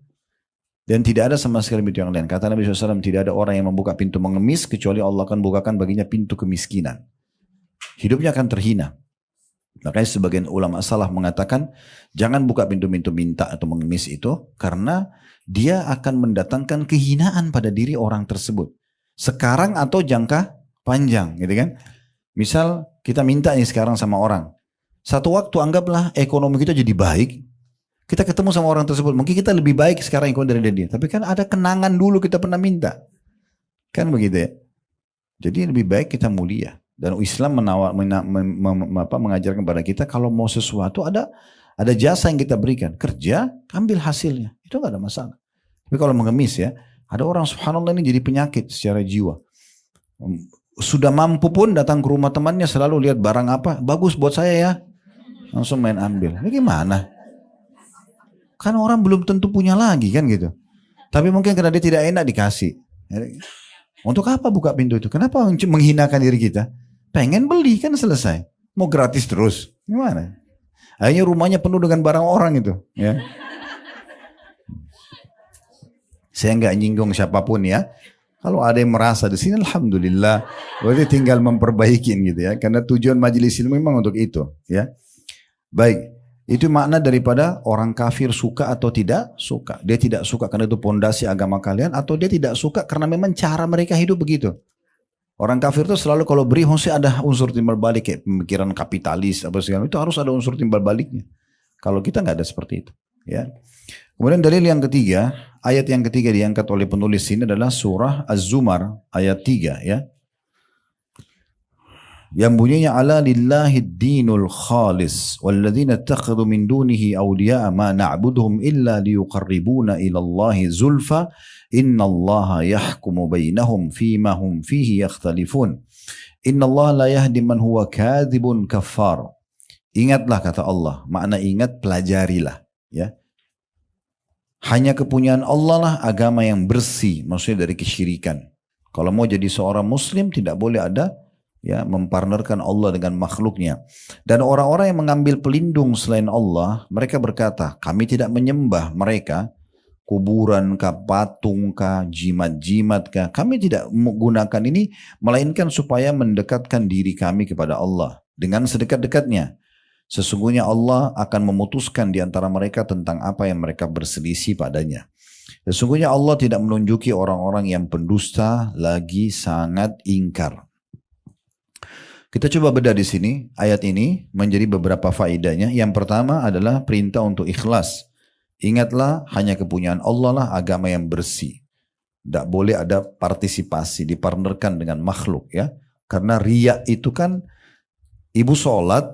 Dan tidak ada sama sekali pintu yang lain. Kata Nabi SAW, tidak ada orang yang membuka pintu mengemis, kecuali Allah akan bukakan baginya pintu kemiskinan. Hidupnya akan terhina. Makanya sebagian ulama salah mengatakan, jangan buka pintu-pintu minta atau mengemis itu, karena dia akan mendatangkan kehinaan pada diri orang tersebut. Sekarang atau jangka panjang, gitu kan. Misal kita minta nih sekarang sama orang. Satu waktu anggaplah ekonomi kita jadi baik. Kita ketemu sama orang tersebut. Mungkin kita lebih baik sekarang ekonomi dari dia. Tapi kan ada kenangan dulu kita pernah minta. Kan begitu ya. Jadi lebih baik kita mulia. Dan Islam mengajarkan kepada kita kalau mau sesuatu ada jasa yang kita berikan. Kerja, ambil hasilnya. Itu gak ada masalah. Tapi kalau mengemis ya, ada orang subhanallah ini jadi penyakit secara jiwa. Sudah mampu pun datang ke rumah temannya selalu lihat barang apa. Bagus buat saya ya. Langsung main ambil. Ini gimana? Kan orang belum tentu punya lagi kan gitu. Tapi mungkin karena dia tidak enak dikasih. Untuk apa buka pintu itu? Kenapa menghinakan diri kita? Pengen beli kan selesai. Mau gratis terus. Gimana? Akhirnya rumahnya penuh dengan barang orang itu. Ya. Saya nggak nyinggung siapapun ya. Kalau ada yang merasa di sini, alhamdulillah, berarti tinggal memperbaikin gitu ya. Karena tujuan majelis ilmu memang untuk itu. Ya, baik. Itu makna daripada orang kafir suka atau tidak suka. Dia tidak suka karena itu pondasi agama kalian, atau dia tidak suka karena memang cara mereka hidup begitu. Orang kafir itu selalu kalau beri mesti ada unsur timbal balik kayak pemikiran kapitalis apa segala itu harus ada unsur timbal baliknya. Kalau kita nggak ada seperti itu. Ya. Kemudian dalil yang ketiga, ayat yang ketiga diangkat oleh penulis ini adalah surah Az-Zumar ayat 3 ya. Yang bunyinya ala lillahid dinul khalis walladzina ittakhadhu min dunihi awliya'a ma na'buduhum illa liyuqarribuna ila Allahi zulfa innallaha yahkumu bainahum fima hum fihi yakhtalifun innallaha la yahdi man huwa kadzibun kaffar. Ingatlah kata Allah, makna ingat pelajarilah ya. Hanya kepunyaan Allah lah agama yang bersih, maksudnya dari kesyirikan. Kalau mau jadi seorang muslim tidak boleh ada ya mempartnerkan Allah dengan makhluknya. Dan orang-orang yang mengambil pelindung selain Allah, mereka berkata, kami tidak menyembah mereka, kuburan kah, patung kah, jimat-jimat kah. Kami tidak menggunakan ini, melainkan supaya mendekatkan diri kami kepada Allah dengan sedekat-dekatnya. Sesungguhnya Allah akan memutuskan di antara mereka tentang apa yang mereka berselisih padanya. Sesungguhnya Allah tidak menunjuki orang-orang yang pendusta lagi sangat ingkar. Kita coba bedah di sini, ayat ini menjadi beberapa faedahnya. Yang pertama adalah perintah untuk ikhlas. Ingatlah hanya kepunyaan Allah lah agama yang bersih. Tidak boleh ada partisipasi, dipartnerkan dengan makhluk ya. Karena riya itu kan, ibu sholat,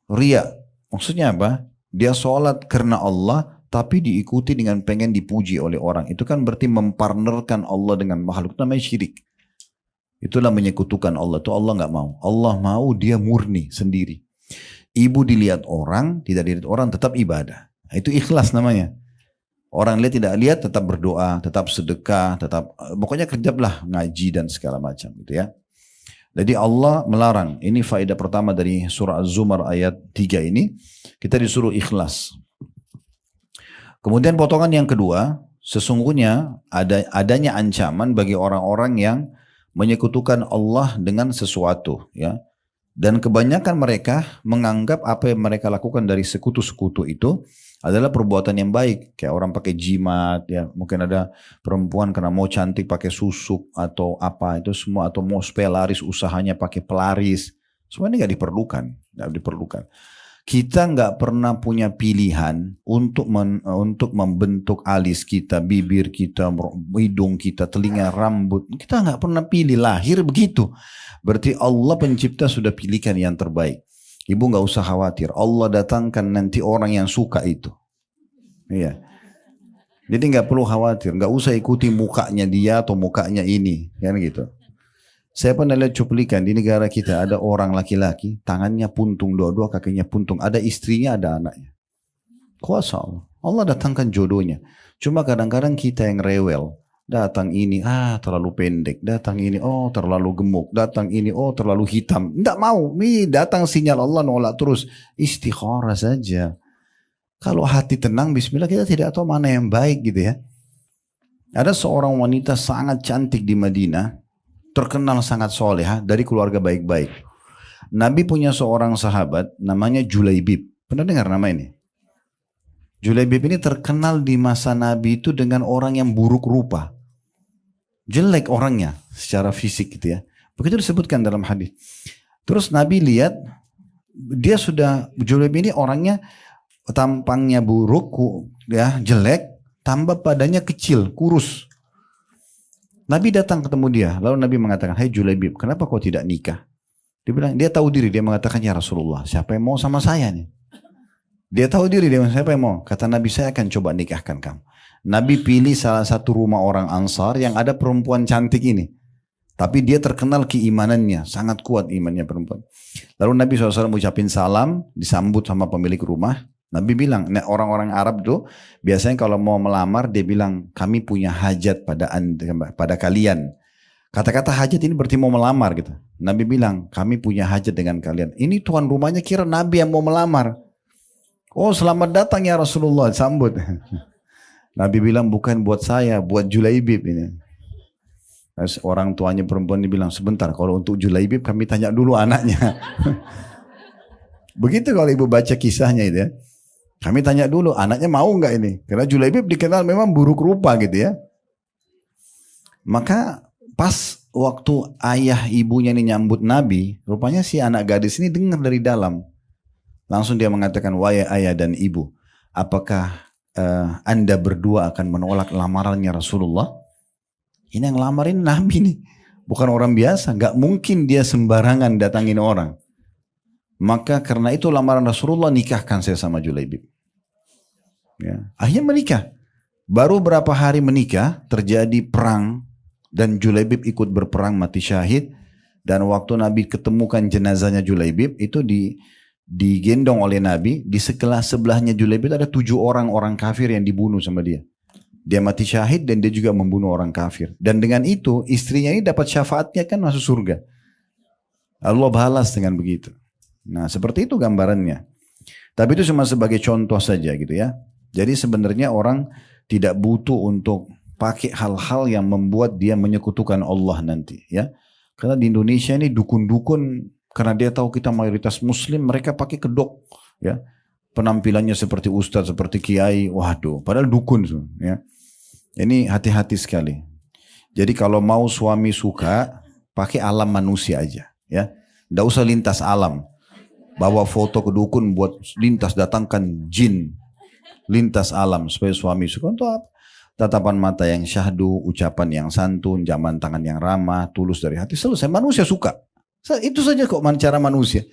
riya. Maksudnya apa? Dia sholat karena Allah, tapi diikuti dengan pengen dipuji oleh orang. Itu kan berarti mempartnerkan Allah dengan makhluk. Itu namanya syirik. Itulah menyekutukan Allah. Itu Allah nggak mau. Allah mau dia murni sendiri. Ibu dilihat orang, tidak dilihat orang, tetap ibadah. Itu ikhlas namanya. Orang lihat tidak lihat, tetap berdoa, tetap sedekah, tetap pokoknya kerjalah ngaji dan segala macam gitu ya. Jadi Allah melarang. Ini faedah pertama dari surah Az-Zumar ayat 3 ini. Kita disuruh ikhlas. Kemudian potongan yang kedua, sesungguhnya adanya ancaman bagi orang-orang yang menyekutukan Allah dengan sesuatu ya. Dan kebanyakan mereka menganggap apa yang mereka lakukan dari sekutu-sekutu itu adalah perbuatan yang baik. Kayak orang pakai jimat ya, mungkin ada perempuan karena mau cantik pakai susuk atau apa itu semua, atau mau supaya laris usahanya pakai pelaris. Semua ini nggak diperlukan. Kita nggak pernah punya pilihan untuk membentuk alis kita, bibir kita, hidung kita, telinga, rambut. Kita nggak pernah pilih, lahir begitu. Berarti Allah pencipta sudah pilihkan yang terbaik. Ibu nggak usah khawatir. Allah datangkan nanti orang yang suka itu. Iya. Jadi nggak perlu khawatir. Nggak usah ikuti mukanya dia atau mukanya ini, kan gitu. Saya pernah lihat cuplikan di negara kita ada orang laki-laki, tangannya puntung dua-dua, kakinya puntung. Ada istrinya, ada anaknya. Kuasa Allah. Allah datangkan jodohnya. Cuma kadang-kadang kita yang rewel. Datang ini, terlalu pendek. Datang ini, terlalu gemuk. Datang ini, terlalu hitam. Tidak mau. Datang sinyal Allah nolak terus. Istikharah saja. Kalau hati tenang, bismillah, kita tidak tahu mana yang baik gitu ya. Ada seorang wanita sangat cantik di Madinah. Terkenal sangat solehah dari keluarga baik-baik. Nabi punya seorang sahabat namanya Julaibib. Pernah dengar nama ini? Julaibib ini terkenal di masa Nabi itu dengan orang yang buruk rupa. Jelek orangnya secara fisik gitu ya. Begitu disebutkan dalam hadis. Terus Nabi lihat Julaibib ini orangnya tampangnya buruk ya, jelek, tambah badannya kecil, kurus. Nabi datang ketemu dia, lalu Nabi mengatakan, "Hai Julaibib, kenapa kau tidak nikah?" Dia bilang, dia tahu diri, dia mengatakan, "Ya Rasulullah, siapa yang mau sama saya nih?" Dia tahu diri, dia siapa yang mau? Kata Nabi, "Saya akan coba nikahkan kamu." Nabi pilih salah satu rumah orang Ansar yang ada perempuan cantik ini. Tapi dia terkenal keimanannya, sangat kuat imannya perempuan. Lalu Nabi SAW ucapin salam, disambut sama pemilik rumah. Nabi bilang, nah orang-orang Arab tuh biasanya kalau mau melamar dia bilang, "Kami punya hajat pada kalian." Kata-kata hajat ini berarti mau melamar gitu. Nabi bilang, "Kami punya hajat dengan kalian." Ini tuan rumahnya kira Nabi yang mau melamar. "Oh, selamat datang ya Rasulullah," sambut. Nabi bilang, "Bukan buat saya, buat Julaibib ini." Terus orang tuanya perempuan ini bilang, "Sebentar, kalau untuk Julaibib kami tanya dulu anaknya." Begitu kalau ibu baca kisahnya itu ya. Kami tanya dulu anaknya mau nggak ini. Karena Julaibib dikenal memang buruk rupa gitu ya. Maka pas waktu ayah ibunya ini nyambut Nabi, rupanya si anak gadis ini dengar dari dalam. Langsung dia mengatakan, "Wahai ayah dan ibu, apakah Anda berdua akan menolak lamarannya Rasulullah?" Ini yang lamarin Nabi nih. Bukan orang biasa. Gak mungkin dia sembarangan datangin orang. Maka karena itu lamaran Rasulullah, nikahkan saya sama Julaibib. Ya. Akhirnya menikah. Baru berapa hari menikah, terjadi perang. Dan Julaibib ikut berperang, mati syahid. Dan waktu Nabi ketemukan jenazahnya Julaibib, itu digendong oleh Nabi. Di sebelahnya Julaibib ada 7 orang kafir yang dibunuh sama dia. Dia mati syahid dan dia juga membunuh orang kafir. Dan dengan itu istrinya ini dapat syafaatnya kan masuk surga. Allah balas dengan begitu. Nah seperti itu gambarannya. Tapi itu cuma sebagai contoh saja gitu ya. Jadi sebenarnya orang tidak butuh untuk pakai hal-hal yang membuat dia menyekutukan Allah nanti ya. Karena di Indonesia ini dukun-dukun, karena dia tahu kita mayoritas muslim, mereka pakai kedok ya. Penampilannya seperti ustadz, seperti kiai, waduh, padahal dukun ya. Ini hati-hati sekali. Jadi kalau mau suami suka, pakai alam manusia aja ya. Nggak usah lintas alam. Bawa foto ke dukun buat lintas, datangkan jin lintas alam supaya suami suka. Untuk apa? Tatapan mata yang syahdu, ucapan yang santun, jaman tangan yang ramah, tulus dari hati, selesai. Manusia suka. Itu saja kok cara manusia.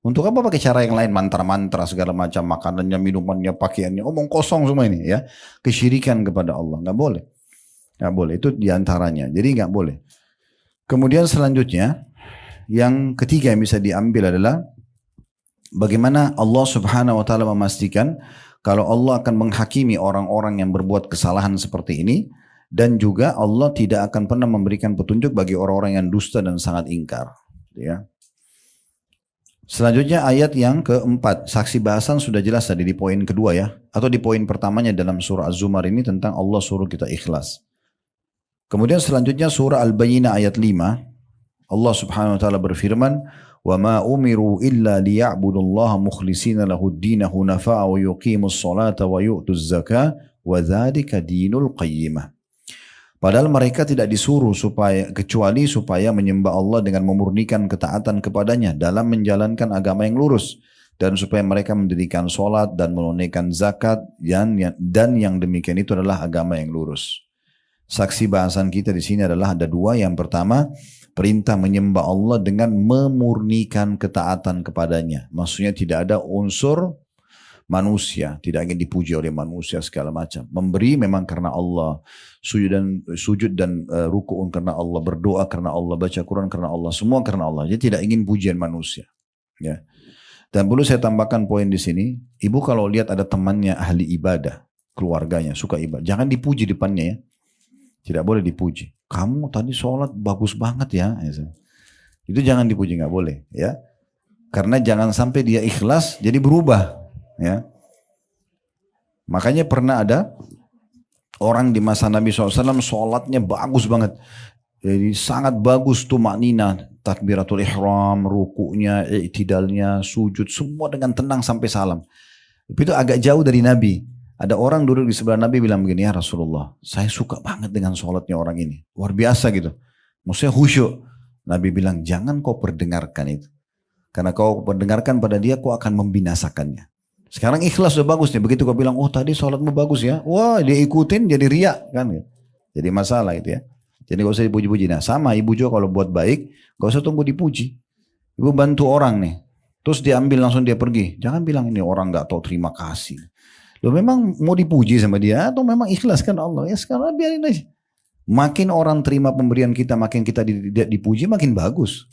Untuk apa pakai cara yang lain, mantra-mantra segala macam, makanannya, minumannya, pakaiannya, omong kosong semua ini ya. Kesyirikan kepada Allah, nggak boleh. Nggak boleh, itu diantaranya. Jadi nggak boleh. Kemudian selanjutnya, yang ketiga yang bisa diambil adalah bagaimana Allah Subhanahu wa taala memastikan kalau Allah akan menghakimi orang-orang yang berbuat kesalahan seperti ini, dan juga Allah tidak akan pernah memberikan petunjuk bagi orang-orang yang dusta dan sangat ingkar. Ya. Selanjutnya ayat yang keempat, saksi bahasan sudah jelas tadi di poin kedua ya, atau di poin pertamanya dalam surah Az-Zumar ini tentang Allah suruh kita ikhlas. Kemudian selanjutnya surah Al-Bayyinah ayat 5, Allah Subhanahu wa taala berfirman, وَمَا أُمِرُوا إِلَّا لِيَعْبُدُوا اللَّهَ مُخْلِصِينَ لَهُ الدِّينَ حُنَفَاءَ وَيُقِيمُوا الصَّلَاةَ وَيُؤْتُوا الزَّكَاةَ وَذَلِكَ دِينُ الْقَيِّمَةِ. Padahal mereka tidak disuruh kecuali supaya menyembah Allah dengan memurnikan ketaatan kepadanya dalam menjalankan agama yang lurus, dan supaya mereka mendirikan sholat dan menunaikan zakat, dan yang demikian itu adalah agama yang lurus. Saksi bahasan kita di sini adalah ada dua. Yang pertama, perintah menyembah Allah dengan memurnikan ketaatan kepadanya. Maksudnya tidak ada unsur manusia, tidak ingin dipuji oleh manusia segala macam. Memberi memang karena Allah, sujud dan ruku'un karena Allah, berdoa karena Allah, baca Quran karena Allah, semua karena Allah. Jadi tidak ingin pujian manusia. Ya. Dan perlu saya tambahkan poin di sini, ibu kalau lihat ada temannya ahli ibadah, keluarganya suka ibadah, jangan dipuji depannya ya. Tidak boleh dipuji. Kamu tadi sholat bagus banget ya. Itu jangan dipuji, nggak boleh ya. Karena jangan sampai dia ikhlas jadi berubah ya. Makanya pernah ada orang di masa Nabi SAW sholatnya bagus banget. Jadi sangat bagus tuh maknina, takbiratul ihram, rukunya, i'tidalnya, sujud, semua dengan tenang sampai salam. Tapi itu agak jauh dari Nabi. Ada orang duduk di sebelah Nabi bilang begini, ya Rasulullah, saya suka banget dengan sholatnya orang ini. Luar biasa gitu. Maksudnya khusyuk. Nabi bilang, jangan kau perdengarkan itu. Karena kau perdengarkan pada dia, kau akan membinasakannya. Sekarang ikhlas udah bagus nih. Begitu kau bilang, oh tadi sholatmu bagus ya. Wah dia ikutin jadi riak kan. Jadi masalah itu ya. Jadi gak usah dipuji-puji. Nah sama ibu juga kalau buat baik, gak usah tunggu dipuji. Ibu bantu orang nih. Terus diambil langsung dia pergi. Jangan bilang ini orang gak tahu terima kasih. Loh memang mau dipuji sama dia atau memang ikhlas kan Allah. Ya sekarang biarin aja. Makin orang terima pemberian kita, makin kita dipuji, makin bagus.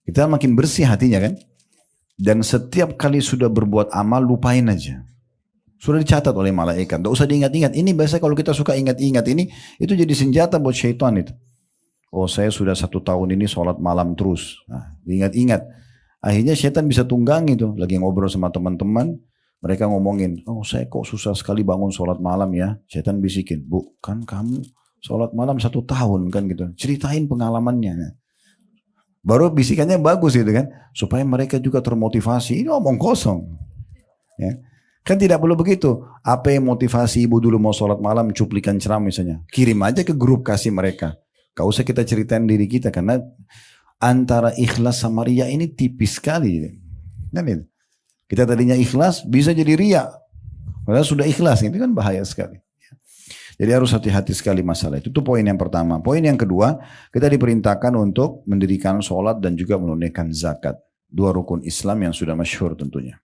Kita makin bersih hatinya kan. Dan setiap kali sudah berbuat amal, lupain aja. Sudah dicatat oleh malaikat. Tidak usah diingat-ingat. Ini biasa kalau kita suka ingat-ingat ini, itu jadi senjata buat syaitan itu. Oh saya sudah 1 tahun ini sholat malam terus. Nah, diingat-ingat. Akhirnya syaitan bisa tunggangi tuh. Lagi ngobrol sama teman-teman. Mereka ngomongin, oh saya kok susah sekali bangun sholat malam ya. Syaitan bisikin, bu kan kamu sholat malam 1 tahun kan gitu. Ceritain pengalamannya. Baru bisikannya bagus gitu kan. Supaya mereka juga termotivasi. Ini omong kosong. Ya. Kan tidak perlu begitu. Apa yang motivasi ibu dulu mau sholat malam, cuplikan ceramah misalnya. Kirim aja ke grup kasih mereka. Gak usah kita ceritain diri kita. Karena antara ikhlas sama riya ini tipis sekali. Kan itu. Kita tadinya ikhlas bisa jadi riya. Padahal sudah ikhlas. Itu kan bahaya sekali. Jadi harus hati-hati sekali masalah itu. Itu poin yang pertama. Poin yang kedua, kita diperintahkan untuk mendirikan sholat dan juga menunaikan zakat. 2 rukun Islam yang sudah masyhur tentunya.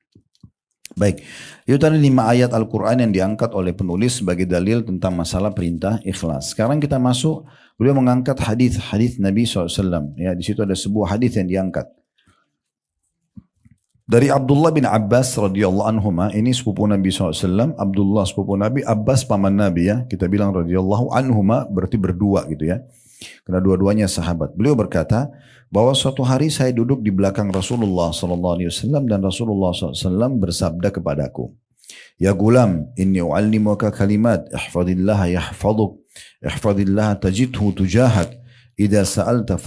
Baik, itu tadi 5 ayat Al-Quran yang diangkat oleh penulis sebagai dalil tentang masalah perintah ikhlas. Sekarang kita masuk, beliau mengangkat hadis Nabi SAW. Ya, di situ ada sebuah hadis yang diangkat. Dari Abdullah bin Abbas radhiyallahu anhuma, ini sepupu Nabi SAW, Abdullah sepupu Nabi, Abbas paman Nabi ya, kita bilang radhiyallahu anhuma berarti berdua gitu ya. Karena dua-duanya sahabat. Beliau berkata bahwa suatu hari saya duduk di belakang Rasulullah SAW dan Rasulullah SAW bersabda kepadaku, ya gulam, inni u'allimuka kalimat, ihfadillah yahfaduk, ihfadillah tajidhu tujahak, idha sa'alta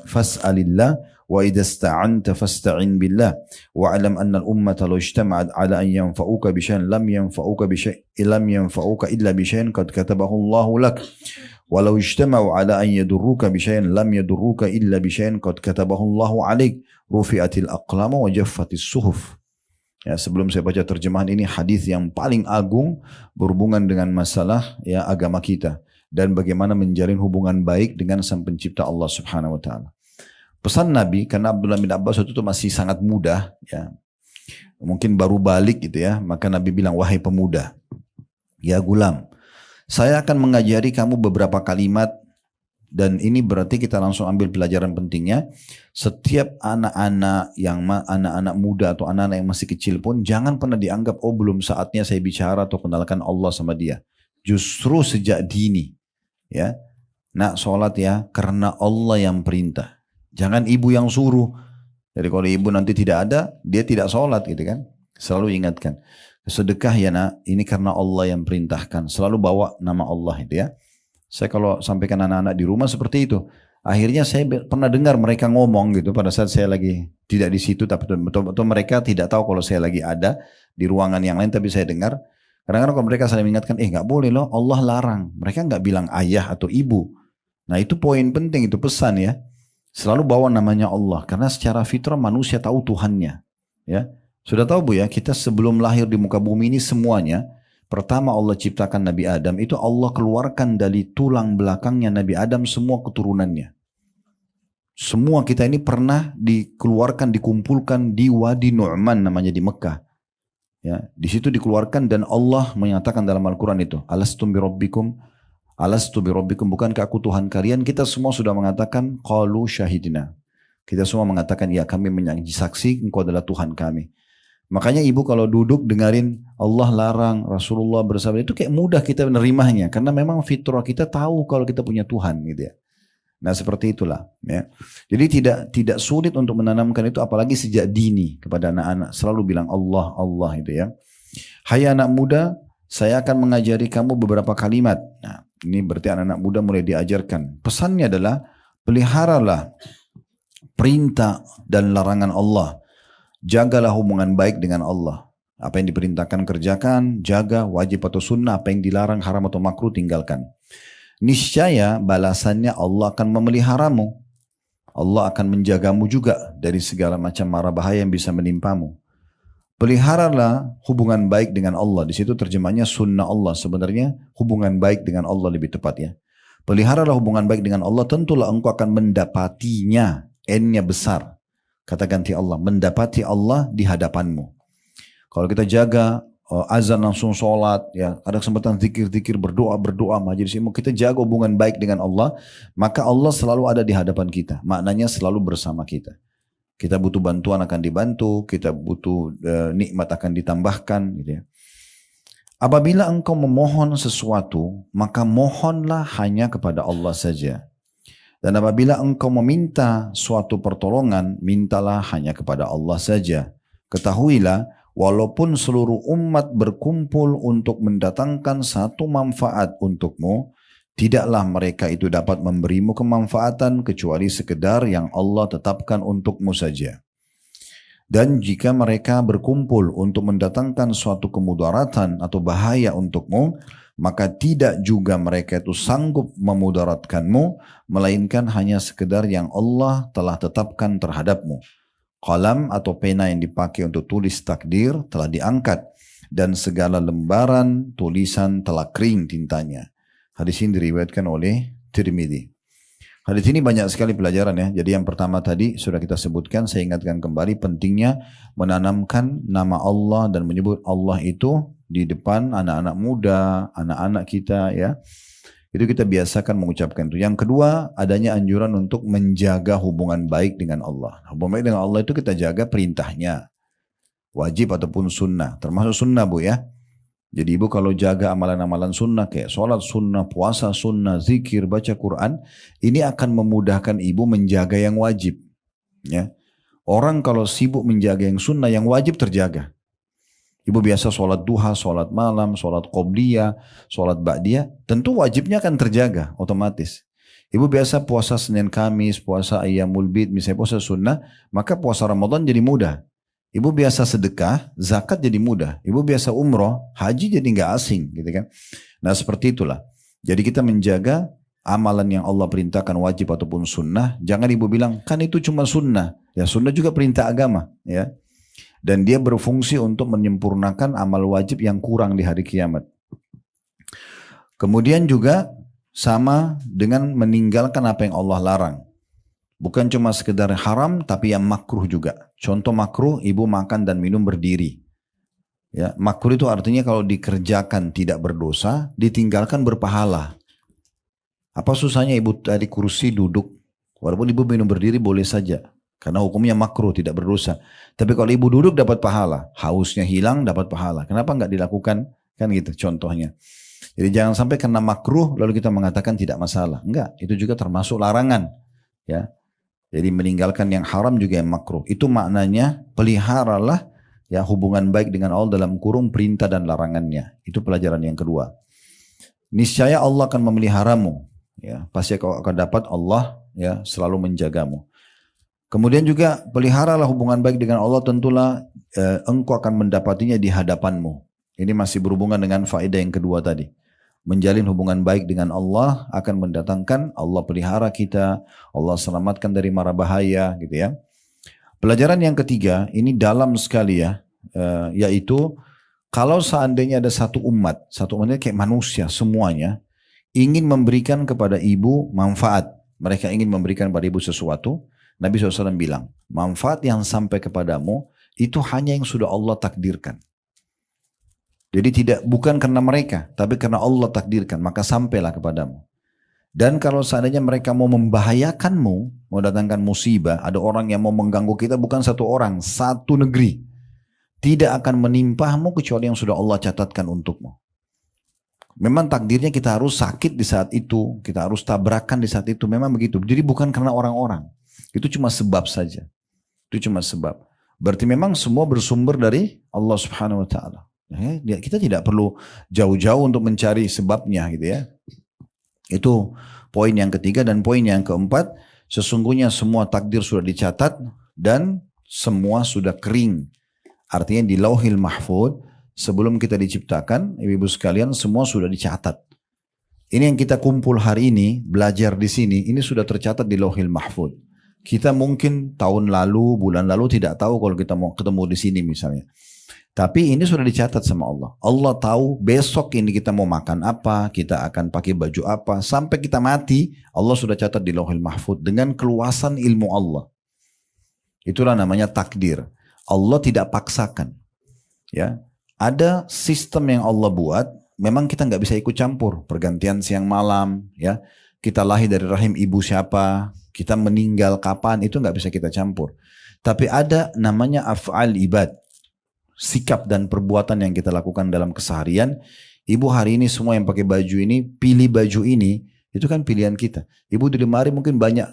fas'alillah, wa idha sta'anta fasta'in billah, wa'alam anna al-ummata law ijtama'at ala an yanfa'uka bishayin lam yanfa'uka illa bishayin qad katabahu Allahu lak. Walau ijtama'u ala an yadurruka bisyai'in lam yadurruka illa bisyai'in qad katabahu Allahu 'alaik, rufi'atil aqlamu wa jaffatis suhuf. Ya, sebelum saya baca terjemahan ini, hadis yang paling agung berhubungan dengan masalah ya agama kita dan bagaimana menjalin hubungan baik dengan Sang Pencipta Allah Subhanahu wa taala. Pesan Nabi, karena Abdullah bin Abbas itu masih sangat muda ya. Mungkin baru balik gitu ya, maka Nabi bilang, wahai pemuda, ya gulam, saya akan mengajari kamu beberapa kalimat dan ini berarti kita langsung ambil pelajaran pentingnya. Setiap anak-anak muda atau anak-anak yang masih kecil pun jangan pernah dianggap oh belum saatnya saya bicara atau kenalkan Allah sama dia. Justru sejak dini ya. Nak sholat ya karena Allah yang perintah. Jangan ibu yang suruh. Jadi kalau ibu nanti tidak ada dia tidak sholat gitu kan. Selalu ingatkan. Sedekah ya nak, ini karena Allah yang perintahkan. Selalu bawa nama Allah itu ya. Saya kalau sampaikan anak-anak di rumah seperti itu. Akhirnya saya pernah dengar mereka ngomong gitu pada saat saya lagi tidak di situ. Tapi betul-betul mereka tidak tahu kalau saya lagi ada di ruangan yang lain. Tapi saya dengar. Kadang-kadang kalau mereka saling mengingatkan, gak boleh loh, Allah larang. Mereka gak bilang ayah atau ibu. Nah itu poin penting, itu pesan ya. Selalu bawa namanya Allah. Karena secara fitrah manusia tahu Tuhannya. Ya. Sudah tahu Bu ya, kita sebelum lahir di muka bumi ini semuanya, pertama Allah ciptakan Nabi Adam, itu Allah keluarkan dari tulang belakangnya Nabi Adam semua keturunannya. Semua kita ini pernah dikeluarkan, dikumpulkan di Wadi Nu'man namanya di Mekah. Ya, di situ dikeluarkan dan Allah menyatakan dalam Al-Quran itu, Alastu bi rabbikum, bukankah aku Tuhan kalian? Kita semua sudah mengatakan, qalu syahidina. Kita semua mengatakan, ya kami menyaksi engkau adalah Tuhan kami. Makanya ibu kalau duduk dengerin Allah larang, Rasulullah bersabda, itu kayak mudah kita menerimanya. Karena memang fitrah kita tahu kalau kita punya Tuhan gitu ya. Nah seperti itulah. Ya. Jadi tidak sulit untuk menanamkan itu apalagi sejak dini kepada anak-anak. Selalu bilang Allah, Allah itu ya. Hai anak muda, saya akan mengajari kamu beberapa kalimat. Nah ini berarti anak-anak muda mulai diajarkan. Pesannya adalah peliharalah perintah dan larangan Allah. Jagalah hubungan baik dengan Allah. Apa yang diperintahkan kerjakan, jaga wajib atau sunnah, apa yang dilarang haram atau makruh tinggalkan. Niscaya balasannya Allah akan memeliharamu. Allah akan menjagamu juga dari segala macam mara bahaya yang bisa menimpamu. Peliharalah hubungan baik dengan Allah. Di situ terjemahnya sunnah Allah. Sebenarnya hubungan baik dengan Allah lebih tepat ya. Peliharalah hubungan baik dengan Allah. Tentulah engkau akan mendapatinya. N-nya besar. Kata ganti Allah, mendapati Allah di hadapanmu. Kalau kita jaga azan langsung sholat, ya ada kesempatan zikir-zikir, berdoa, majelis ilmu, kita jaga hubungan baik dengan Allah, maka Allah selalu ada di hadapan kita. Maknanya selalu bersama kita. Kita butuh bantuan akan dibantu, kita butuh nikmat akan ditambahkan. Gitu ya. Apabila engkau memohon sesuatu, maka mohonlah hanya kepada Allah saja. Dan apabila engkau meminta suatu pertolongan, mintalah hanya kepada Allah saja. Ketahuilah, walaupun seluruh umat berkumpul untuk mendatangkan satu manfaat untukmu, tidaklah mereka itu dapat memberimu kemanfaatan kecuali sekedar yang Allah tetapkan untukmu saja. Dan jika mereka berkumpul untuk mendatangkan suatu kemudaratan atau bahaya untukmu, maka tidak juga mereka itu sanggup memudaratkanmu, melainkan hanya sekedar yang Allah telah tetapkan terhadapmu. Qalam atau pena yang dipakai untuk tulis takdir telah diangkat, dan segala lembaran tulisan telah kering tintanya. Hadis ini diriwayatkan oleh Tirmidzi. Hadis ini banyak sekali pelajaran ya. Jadi yang pertama tadi sudah kita sebutkan, saya ingatkan kembali pentingnya menanamkan nama Allah dan menyebut Allah itu di depan anak-anak muda, anak-anak kita ya. Itu kita biasakan mengucapkan itu. Yang kedua, adanya anjuran untuk menjaga hubungan baik dengan Allah. Hubungan baik dengan Allah itu kita jaga perintahnya. Wajib ataupun sunnah. Termasuk sunnah bu ya. Jadi ibu kalau jaga amalan-amalan sunnah kayak sholat sunnah, puasa sunnah, zikir, baca Quran. Ini akan memudahkan ibu menjaga yang wajib. Ya. Orang kalau sibuk menjaga yang sunnah, yang wajib terjaga. Ibu biasa sholat duha, sholat malam, sholat qobliyah, sholat ba'diyah, tentu wajibnya akan terjaga otomatis. Ibu biasa puasa Senin Kamis, puasa Ayyamul Bid, misalnya puasa sunnah, maka puasa Ramadan jadi mudah. Ibu biasa sedekah, zakat jadi mudah. Ibu biasa umroh, haji jadi nggak asing, gitu kan? Nah seperti itulah. Jadi kita menjaga amalan yang Allah perintahkan wajib ataupun sunnah. Jangan ibu bilang kan itu cuma sunnah. Ya sunnah juga perintah agama, ya. Dan dia berfungsi untuk menyempurnakan amal wajib yang kurang di hari kiamat. Kemudian juga sama dengan meninggalkan apa yang Allah larang. Bukan cuma sekedar haram tapi yang makruh juga. Contoh makruh, ibu makan dan minum berdiri. Ya, makruh itu artinya kalau dikerjakan tidak berdosa, ditinggalkan berpahala. Apa susahnya ibu dari kursi duduk? Walaupun ibu minum berdiri boleh saja. Karena hukumnya makruh, tidak berdosa. Tapi kalau ibu duduk dapat pahala. Hausnya hilang dapat pahala. Kenapa enggak dilakukan? Kan gitu contohnya. Jadi jangan sampai karena makruh lalu kita mengatakan tidak masalah. Enggak, itu juga termasuk larangan. Ya. Jadi meninggalkan yang haram juga yang makruh. Itu maknanya peliharalah ya hubungan baik dengan Allah dalam kurung perintah dan larangannya. Itu pelajaran yang kedua. Niscaya Allah akan memeliharamu. Ya, pasti kau akan dapat Allah ya selalu menjagamu. Kemudian juga peliharalah hubungan baik dengan Allah, tentulah engkau akan mendapatinya di hadapanmu. Ini masih berhubungan dengan faedah yang kedua tadi. Menjalin hubungan baik dengan Allah akan mendatangkan Allah pelihara kita, Allah selamatkan dari mara bahaya gitu ya. Pelajaran yang ketiga, ini dalam sekali ya, yaitu kalau seandainya ada satu umatnya kayak manusia semuanya, ingin memberikan kepada ibu manfaat, mereka ingin memberikan kepada ibu sesuatu, Nabi SAW bilang, manfaat yang sampai kepadamu itu hanya yang sudah Allah takdirkan. Jadi bukan karena mereka, tapi karena Allah takdirkan, maka sampailah kepadamu. Dan kalau seandainya mereka mau membahayakanmu, mau datangkan musibah, ada orang yang mau mengganggu kita, bukan satu orang, satu negeri. tidak akan menimpamu kecuali yang sudah Allah catatkan untukmu. Memang takdirnya kita harus sakit di saat itu, kita harus tabrakan di saat itu, memang begitu. Jadi bukan karena orang-orang, itu cuma sebab saja. Itu cuma sebab. Berarti memang semua bersumber dari Allah Subhanahu Wa Taala. Kita tidak perlu jauh-jauh untuk mencari sebabnya, gitu ya. Itu poin yang ketiga. Dan poin yang keempat, sesungguhnya semua takdir sudah dicatat dan semua sudah kering. Artinya di Lauhil Mahfuz sebelum kita diciptakan, ibu-ibu sekalian, semua sudah dicatat. Ini yang kita kumpul hari ini, belajar di sini, ini sudah tercatat di Lauhil Mahfuz. Kita mungkin tahun lalu, bulan lalu tidak tahu kalau kita mau ketemu di sini misalnya. Tapi ini sudah dicatat sama Allah. Allah tahu besok ini kita mau makan apa, kita akan pakai baju apa, sampai kita mati, Allah sudah catat di Lauhil Mahfuz dengan keluasan ilmu Allah. Itulah namanya takdir. Allah tidak paksakan. Ya. Ada sistem yang Allah buat, memang kita nggak bisa ikut campur. Pergantian siang malam, ya, kita lahir dari rahim ibu siapa, kita meninggal kapan, itu nggak bisa kita campur. Tapi ada namanya af'al ibad, sikap dan perbuatan yang kita lakukan dalam keseharian. Ibu hari ini semua yang pakai baju ini, pilih baju ini, itu kan pilihan kita. Ibu di lemari mungkin banyak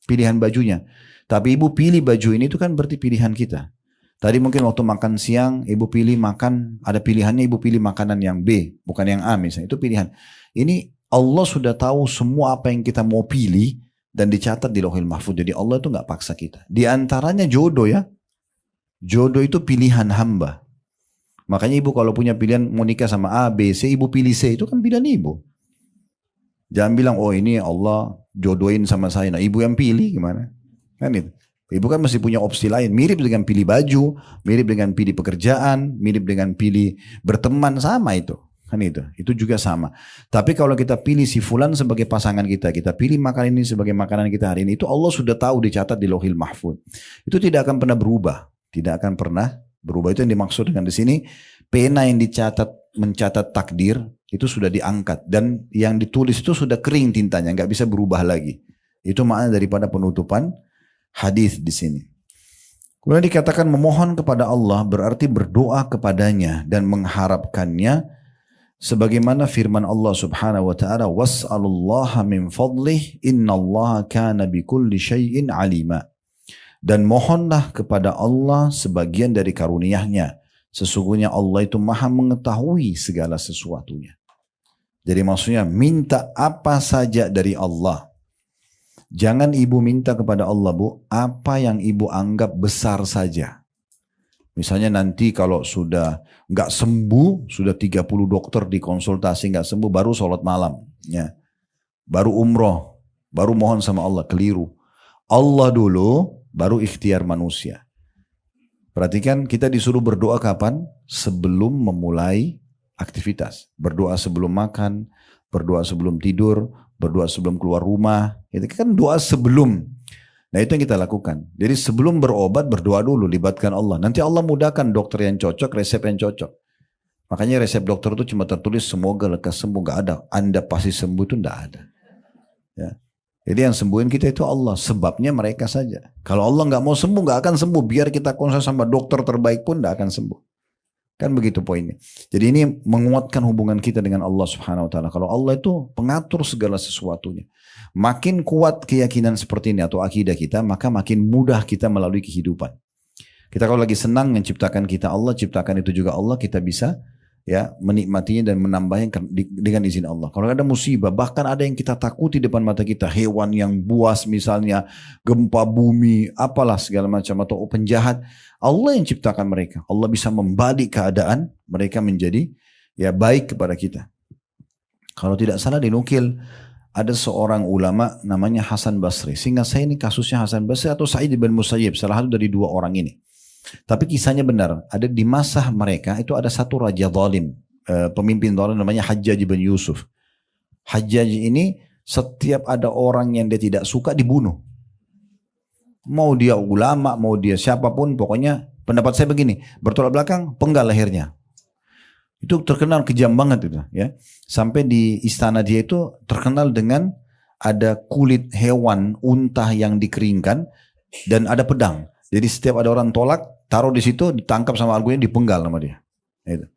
pilihan bajunya, tapi ibu pilih baju ini itu kan berarti pilihan kita. Tadi mungkin waktu makan siang, ibu pilih makan, ada pilihannya ibu pilih makanan yang B, bukan yang A misalnya, itu pilihan. Ini Allah sudah tahu semua apa yang kita mau pilih dan dicatat di Lauhil Mahfuz. Jadi Allah itu nggak paksa kita. Di antaranya jodoh ya. Jodoh itu pilihan hamba. Makanya ibu kalau punya pilihan mau nikah sama A, B, C, ibu pilih C, itu kan pilihan ibu. Jangan bilang, oh ini Allah jodohin sama saya. Nah ibu yang pilih gimana? Kan itu. Ibu kan masih punya opsi lain, mirip dengan pilih baju, mirip dengan pilih pekerjaan, mirip dengan pilih berteman, sama itu. Kan itu juga sama. Tapi kalau kita pilih si fulan sebagai pasangan kita pilih makanan ini sebagai makanan kita hari ini, itu Allah sudah tahu dicatat di Lauhil Mahfuz. Itu tidak akan pernah berubah, tidak akan pernah berubah. Itu yang dimaksud dengan di sini, pena yang dicatat mencatat takdir itu sudah diangkat dan yang ditulis itu sudah kering tintanya, nggak bisa berubah lagi. Itu makna daripada penutupan hadis di sini. Kemudian dikatakan memohon kepada Allah berarti berdoa kepadanya dan mengharapkannya sebagaimana firman Allah Subhanahu wa taala was'alullaha min fadlih innallaha kana bikulli syai'in alima. Dan mohonlah kepada Allah sebagian dari karunia-Nya. Sesungguhnya Allah itu Maha mengetahui segala sesuatunya. Jadi maksudnya minta apa saja dari Allah. Jangan ibu minta kepada Allah, Bu, apa yang ibu anggap besar saja. Misalnya nanti kalau sudah nggak sembuh, sudah 30 dokter dikonsultasi nggak sembuh, baru sholat malam, ya. Baru umroh, baru mohon sama Allah, keliru. Allah dulu, baru ikhtiar manusia. Perhatikan kita disuruh berdoa kapan? Sebelum memulai aktivitas. Berdoa sebelum makan, berdoa sebelum tidur, berdoa sebelum keluar rumah, itu kan doa sebelum. Nah itu yang kita lakukan. Jadi sebelum berobat berdoa dulu, libatkan Allah. Nanti Allah mudahkan dokter yang cocok, resep yang cocok. Makanya resep dokter itu cuma tertulis semoga lekas sembuh, gak ada. Anda pasti sembuh itu gak ada. Ya. Jadi yang sembuhin kita itu Allah, sebabnya mereka saja. Kalau Allah gak mau sembuh, gak akan sembuh. Biar kita konsul sama dokter terbaik pun gak akan sembuh. Kan begitu poinnya. Jadi ini menguatkan hubungan kita dengan Allah Subhanahu wa taala. Kalau Allah itu pengatur segala sesuatunya. Makin kuat keyakinan seperti ini atau akidah kita, maka makin mudah kita melalui kehidupan. Kita kalau lagi senang yang ciptakan kita Allah, ciptakan itu juga Allah, kita bisa ya menikmatinya dan menambahnya dengan izin Allah. Kalau ada musibah, bahkan ada yang kita takuti depan mata kita, hewan yang buas misalnya, gempa bumi, apalah segala macam, atau penjahat, Allah yang ciptakan mereka. Allah bisa membalik keadaan mereka menjadi ya baik kepada kita. Kalau tidak salah dinukil ada seorang ulama namanya Hasan Basri. Seingat saya ini kasusnya Hasan Basri atau Sa'id bin Musayyib, salah satu dari dua orang ini. Tapi kisahnya benar. Ada di masa mereka itu ada satu raja zalim, pemimpin zalim namanya Hajjaj bin Yusuf. Hajjaj ini setiap ada orang yang dia tidak suka dibunuh. Mau dia ulama, mau dia siapapun, pokoknya pendapat saya begini, bertolak belakang, penggal lehernya. Itu terkenal kejam banget itu, ya. Sampai di istana dia itu terkenal dengan ada kulit hewan unta yang dikeringkan dan ada pedang. Jadi setiap ada orang tolak, taruh di situ, ditangkap sama algunya, dipenggal sama dia. Itu.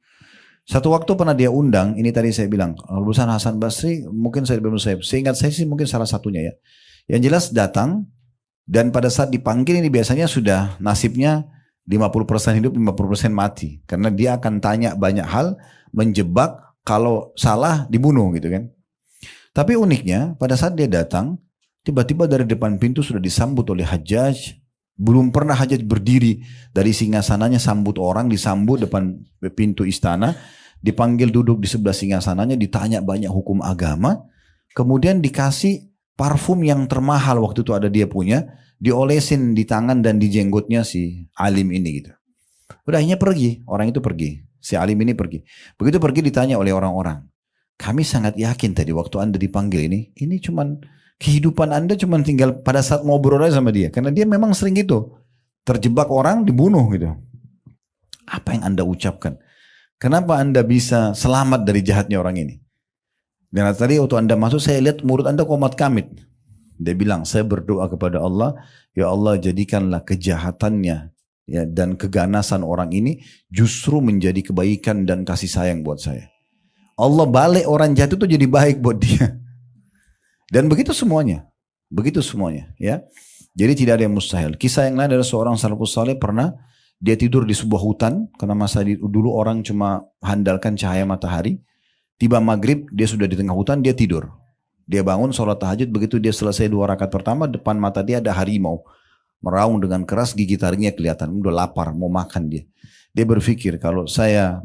Satu waktu pernah dia undang, ini tadi saya bilang, lulusan Hasan Basri, mungkin saya belum saya, seingat saya sih mungkin salah satunya ya. Yang jelas datang, dan pada saat dipanggil ini biasanya sudah nasibnya 50% hidup, 50% mati. Karena dia akan tanya banyak hal, menjebak, kalau salah dibunuh gitu kan. Tapi uniknya, pada saat dia datang, tiba-tiba dari depan pintu sudah disambut oleh Hajjaj. Belum pernah Hajjaj berdiri dari singgasananya sambut orang, disambut depan pintu istana. Dipanggil duduk di sebelah singgasananya, ditanya banyak hukum agama, kemudian dikasih parfum yang termahal waktu itu ada dia punya, diolesin di tangan dan di jenggotnya si alim ini gitu. Udah akhirnya pergi, orang itu pergi, si alim ini pergi. Begitu pergi ditanya oleh orang-orang, kami sangat yakin tadi waktu Anda dipanggil ini cuman kehidupan Anda cuman tinggal pada saat ngobrol aja sama dia, karena dia memang sering gitu, terjebak orang dibunuh gitu. Apa yang Anda ucapkan? Kenapa Anda bisa selamat dari jahatnya orang ini? Dan tadi waktu Anda masuk saya lihat mulut Anda komat kamit. Dia bilang, saya berdoa kepada Allah, ya Allah jadikanlah kejahatannya ya, dan keganasan orang ini justru menjadi kebaikan dan kasih sayang buat saya. Allah balik orang jahat itu jadi baik buat dia. Dan begitu semuanya. Begitu semuanya. Ya. Jadi tidak ada yang mustahil. Kisah yang lain adalah seorang salafus saleh pernah dia tidur di sebuah hutan, karena masa dulu orang cuma handalkan cahaya matahari. Tiba maghrib, dia sudah di tengah hutan, dia tidur. Dia bangun sholat tahajud, begitu dia selesai 2 rakaat pertama, depan mata dia ada harimau. Meraung dengan keras, gigi taringnya kelihatan, udah lapar, mau makan dia. Dia berpikir, kalau saya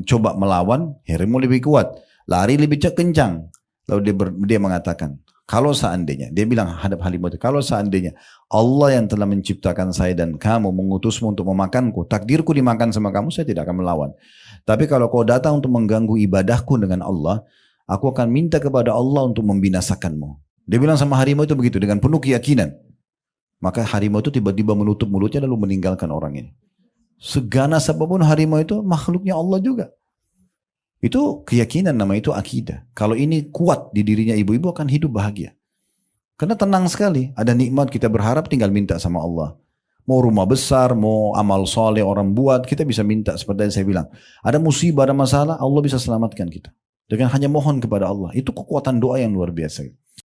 coba melawan, harimau lebih kuat, lari lebih kencang. Lalu dia mengatakan, kalau seandainya, dia bilang hadap harimau itu, kalau seandainya Allah yang telah menciptakan saya dan kamu mengutusmu untuk memakanku, takdirku dimakan sama kamu, saya tidak akan melawan. Tapi kalau kau datang untuk mengganggu ibadahku dengan Allah, aku akan minta kepada Allah untuk membinasakanmu. Dia bilang sama harimau itu begitu, dengan penuh keyakinan. Maka harimau itu tiba-tiba menutup mulutnya lalu meninggalkan orang ini. Seganas apapun harimau itu makhluknya Allah juga. Itu keyakinan, nama itu akidah. Kalau ini kuat di dirinya ibu-ibu akan hidup bahagia. Karena tenang sekali. Ada nikmat kita berharap tinggal minta sama Allah. Mau rumah besar, mau amal soleh orang buat, kita bisa minta seperti yang saya bilang. Ada musibah, ada masalah, Allah bisa selamatkan kita. Dengan hanya mohon kepada Allah. Itu kekuatan doa yang luar biasa.